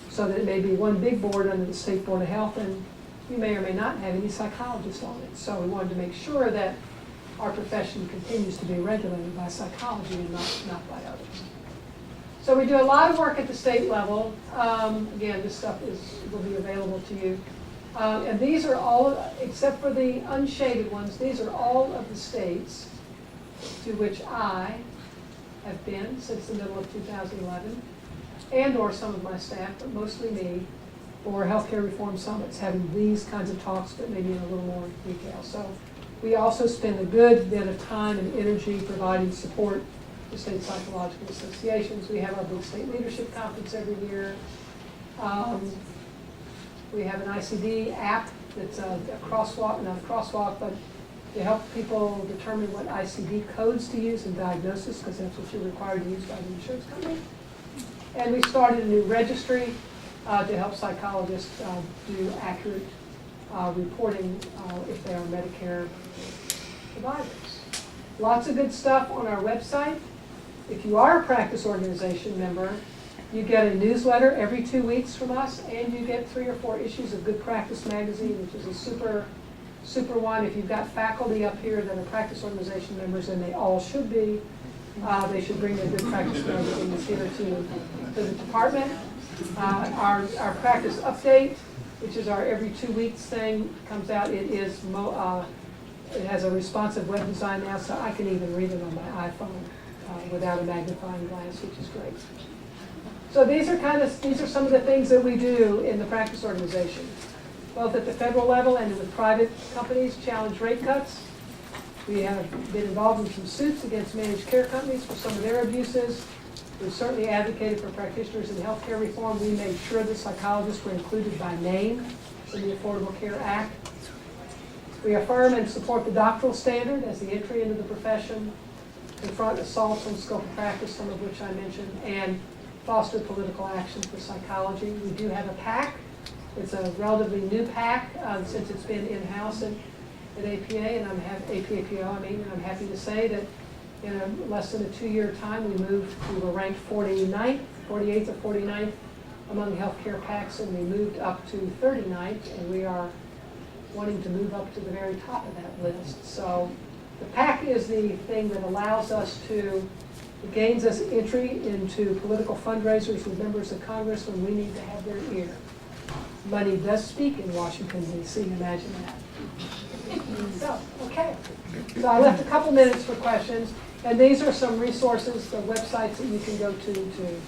So that it may be one big board under the State Board of Health, and you may or may not have any psychologists on it. So we wanted to make sure that our profession continues to be regulated by psychology and not by others. So we do a lot of work at the state level. Again, this stuff will be available to you. And these are all, except for the unshaded ones, these are all of the states to which I have been since the middle of 2011, and or some of my staff, but mostly me, for healthcare reform summits, having these kinds of talks, but maybe in a little more detail. So we also spend a good bit of time and energy providing support to state psychological associations. We have our big state leadership conference every year. We have an ICD app that's a crosswalk, not a crosswalk, but to help people determine what ICD codes to use in diagnosis, because that's what you're required to use by the insurance company. And we started a new registry to help psychologists do accurate reporting if they are Medicare providers. Lots of good stuff on our website. If you are a practice organization member, you get a newsletter every 2 weeks from us, and you get 3 or 4 issues of Good Practice magazine, which is a super one. If you've got faculty up here that are practice organization members, and they all should be, they should bring their Good Practice magazines here to the department. Our practice update, which is our every 2 weeks thing, comes out. It has a responsive web design now, so I can even read it on my iPhone without a magnifying glass, which is great. So these are some of the things that we do in the practice organization, both at the federal level and with private companies, challenge rate cuts. We have been involved in some suits against managed care companies for some of their abuses. We've certainly advocated for practitioners in healthcare reform. We made sure that psychologists were included by name in the Affordable Care Act. We affirm and support the doctoral standard as the entry into the profession, confront assaults on scope of practice, some of which I mentioned, and foster political action for psychology. We do have a PAC. It's a relatively new PAC since it's been in-house at APA, and and I'm happy to say that in less than a 2-year time, we were ranked 48th or 49th among healthcare PACs, and we moved up to 39th, and we are wanting to move up to the very top of that list. So the PAC is the thing that allows us to, it gains us entry into political fundraisers with members of Congress when we need to have their ear. Money does speak in Washington, D.C., imagine that. So, okay. So I left a couple minutes for questions, and these are some resources, the websites that you can go to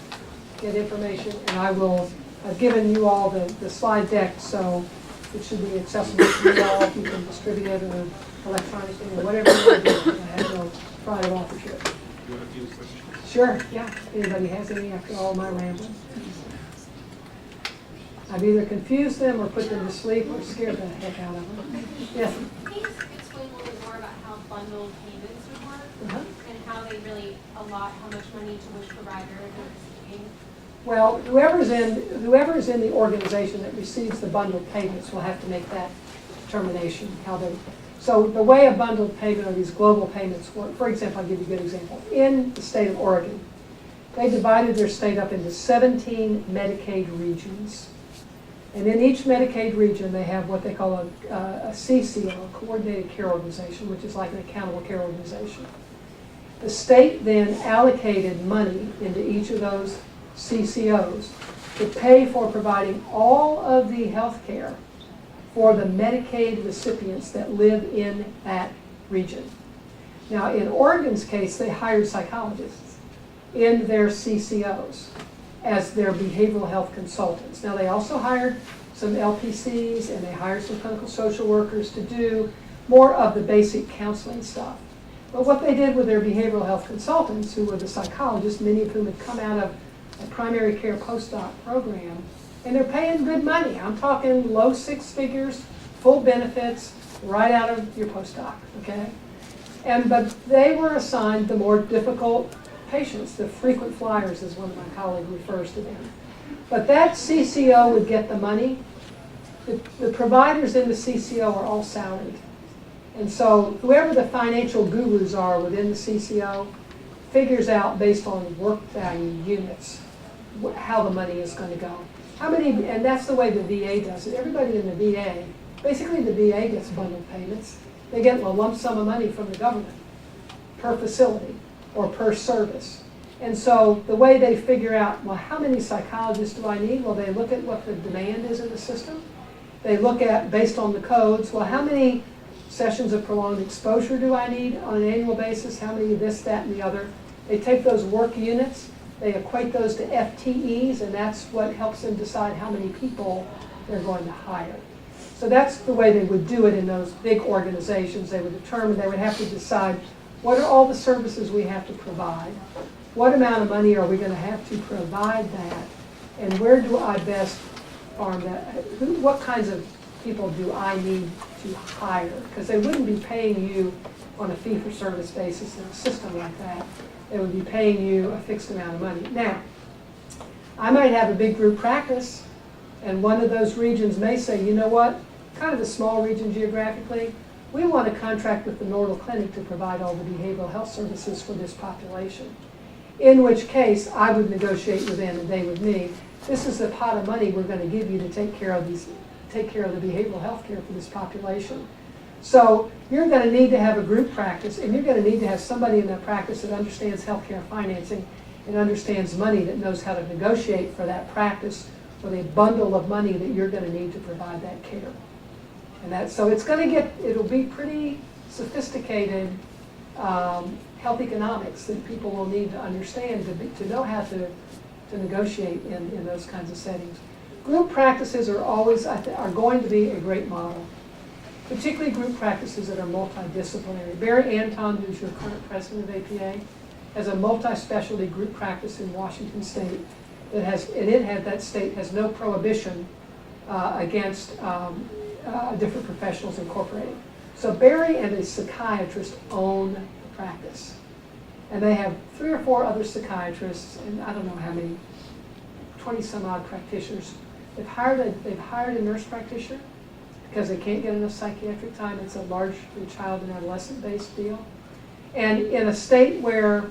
get information, and I've given you all the slide deck, so it should be accessible to you all. You can distribute it or electronically or whatever you want to do. I have no private authorship. You want a few questions? Sure, yeah. Anybody has any after all my rambling? I've either confused them or put them to sleep or scared the heck out of them. Yes? Can you just explain a little bit more about how bundled payments would work and how they really allot how much money to which provider they're receiving? Well, whoever is in the organization that receives the bundled payments will have to make that determination. So the way a bundled payment or these global payments work, for example, I'll give you a good example. In the state of Oregon, they divided their state up into 17 Medicaid regions. And in each Medicaid region, they have what they call a CCO, a Coordinated Care Organization, which is like an accountable care organization. The state then allocated money into each of those CCOs to pay for providing all of the health care for the Medicaid recipients that live in that region. Now, in Oregon's case, they hired psychologists in their CCOs as their behavioral health consultants. Now, they also hired some LPCs and they hired some clinical social workers to do more of the basic counseling stuff. But what they did with their behavioral health consultants, who were the psychologists, many of whom had come out of a primary care postdoc program, and they're paying good money. I'm talking low 6 figures, full benefits, right out of your postdoc, okay? But they were assigned the more difficult patients, the frequent flyers, as one of my colleagues refers to them. But that CCO would get the money. The providers in the CCO are all salaried. And so whoever the financial gurus are within the CCO figures out based on work value units how the money is going to go. And that's the way the VA does it. Everybody in the VA, basically the VA gets bundled payments. They get a lump sum of money from the government per facility or per service. And so the way they figure out, well, how many psychologists do I need? Well, they look at what the demand is in the system. They look at, based on the codes, well, how many sessions of prolonged exposure do I need on an annual basis? How many of this, that, and the other? They take those work units, they equate those to FTEs, and that's what helps them decide how many people they're going to hire. So that's the way they would do it in those big organizations. They would have to decide what are all the services we have to provide, what amount of money are we going to have to provide that, and where do I best farm that? What kinds of people do I need to hire? Because they wouldn't be paying you on a fee-for-service basis in a system like that. They would be paying you a fixed amount of money. Now, I might have a big group practice, and one of those regions may say, you know what, kind of a small region geographically, we want to contract with the Nordal clinic to provide all the behavioral health services for this population. In which case, I would negotiate with them and they with me. This is the pot of money we're going to give you to take care of the behavioral health care for this population. So you're going to need to have a group practice, and you're going to need to have somebody in that practice that understands healthcare financing and understands money, that knows how to negotiate for that practice with a bundle of money that you're going to need to provide that care. And so it'll be pretty sophisticated health economics that people will need to understand to know how to negotiate in those kinds of settings. Group practices are going to be a great model, particularly group practices that are multidisciplinary. Barry Anton, who's your current president of APA, has a multi-specialty group practice in Washington State that state has no prohibition against different professionals incorporating. So Barry and a psychiatrist own the practice. And they have 3 or 4 other psychiatrists, and I don't know how many, 20 some odd practitioners. They've hired a nurse practitioner because they can't get enough psychiatric time. It's a largely child and adolescent based deal. And in a state where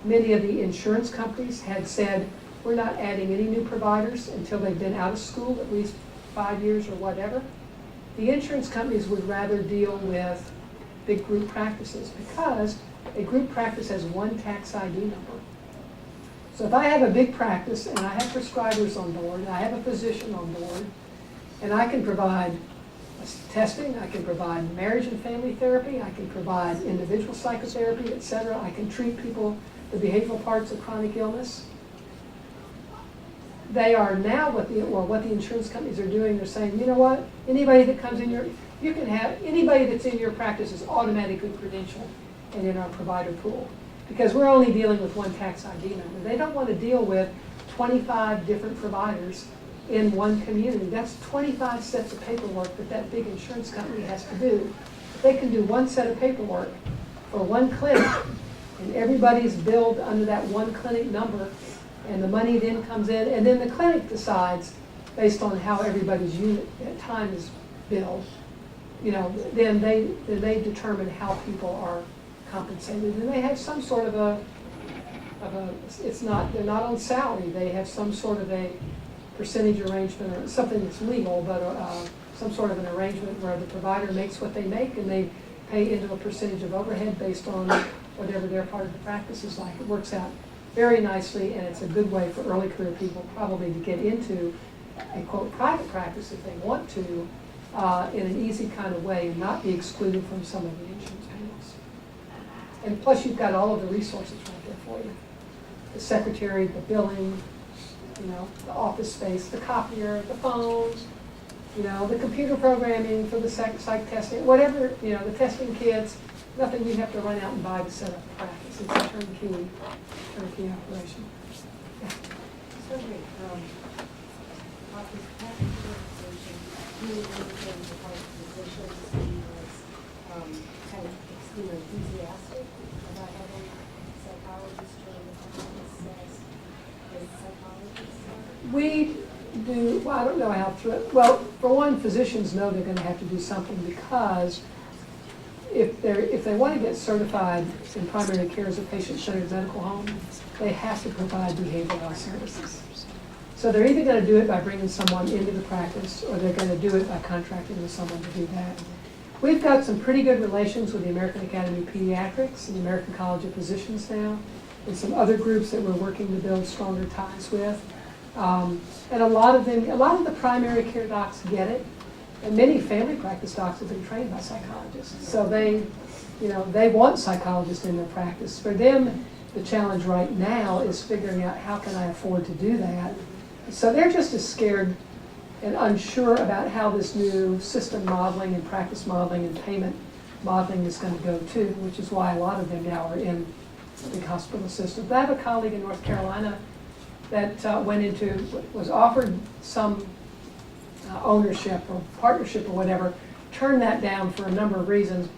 many of the insurance companies had said, we're not adding any new providers until they've been out of school at least 5 years or whatever, the insurance companies would rather deal with big group practices because a group practice has one tax ID number. So if I have a big practice and I have prescribers on board, and I have a physician on board, and I can provide testing, I can provide marriage and family therapy, I can provide individual psychotherapy, etc. I can treat people, the behavioral parts of chronic illness. They are now what the insurance companies are doing, they're saying, you know what, anybody that comes in you can have, anybody that's in your practice is automatically credentialed and in our provider pool. Because we're only dealing with one tax ID number. They don't want to deal with 25 different providers in one community. That's 25 sets of paperwork that big insurance company has to do. If they can do one set of paperwork for one clinic, and everybody's billed under that one clinic number, and the money then comes in, and then the clinic decides, based on how everybody's unit at time is billed, then they determine how people are compensated, and they have some sort of they're not on salary, they have some sort of a percentage arrangement or something that's legal, but some sort of an arrangement where the provider makes what they make and they pay into a percentage of overhead based on whatever their part of the practice is like. It works out very nicely, and it's a good way for early career people probably to get into a quote private practice if they want to in an easy kind of way and not be excluded from some of the insurance panels. And plus you've got all of the resources right there for you. The secretary, the billing, the office space, the copier, the phones, the computer programming for the psych testing, whatever, the testing kits, nothing you have to run out and buy to set up a practice. It's a turnkey operation. Yeah. So wait, about this package organization, you were saying the part of physicians was kind of enthusiastic about having psychologists join the practice as psychologists? We do, well, I don't know how to, well, for one, physicians know they're going to have to do something because if they want to get certified in primary care as a patient-centered medical home, they have to provide behavioral health services. So they're either going to do it by bringing someone into the practice, or they're going to do it by contracting with someone to do that. We've got some pretty good relations with the American Academy of Pediatrics and the American College of Physicians now, and some other groups that we're working to build stronger ties with. And a lot of the primary care docs get it. And many family practice docs have been trained by psychologists. So they want psychologists in their practice. For them, the challenge right now is figuring out how can I afford to do that. So they're just as scared and unsure about how this new system modeling and practice modeling and payment modeling is going to go too, which is why a lot of them now are in big hospital systems. I have a colleague in North Carolina that was offered some ownership or partnership or whatever, turned that down for a number of reasons,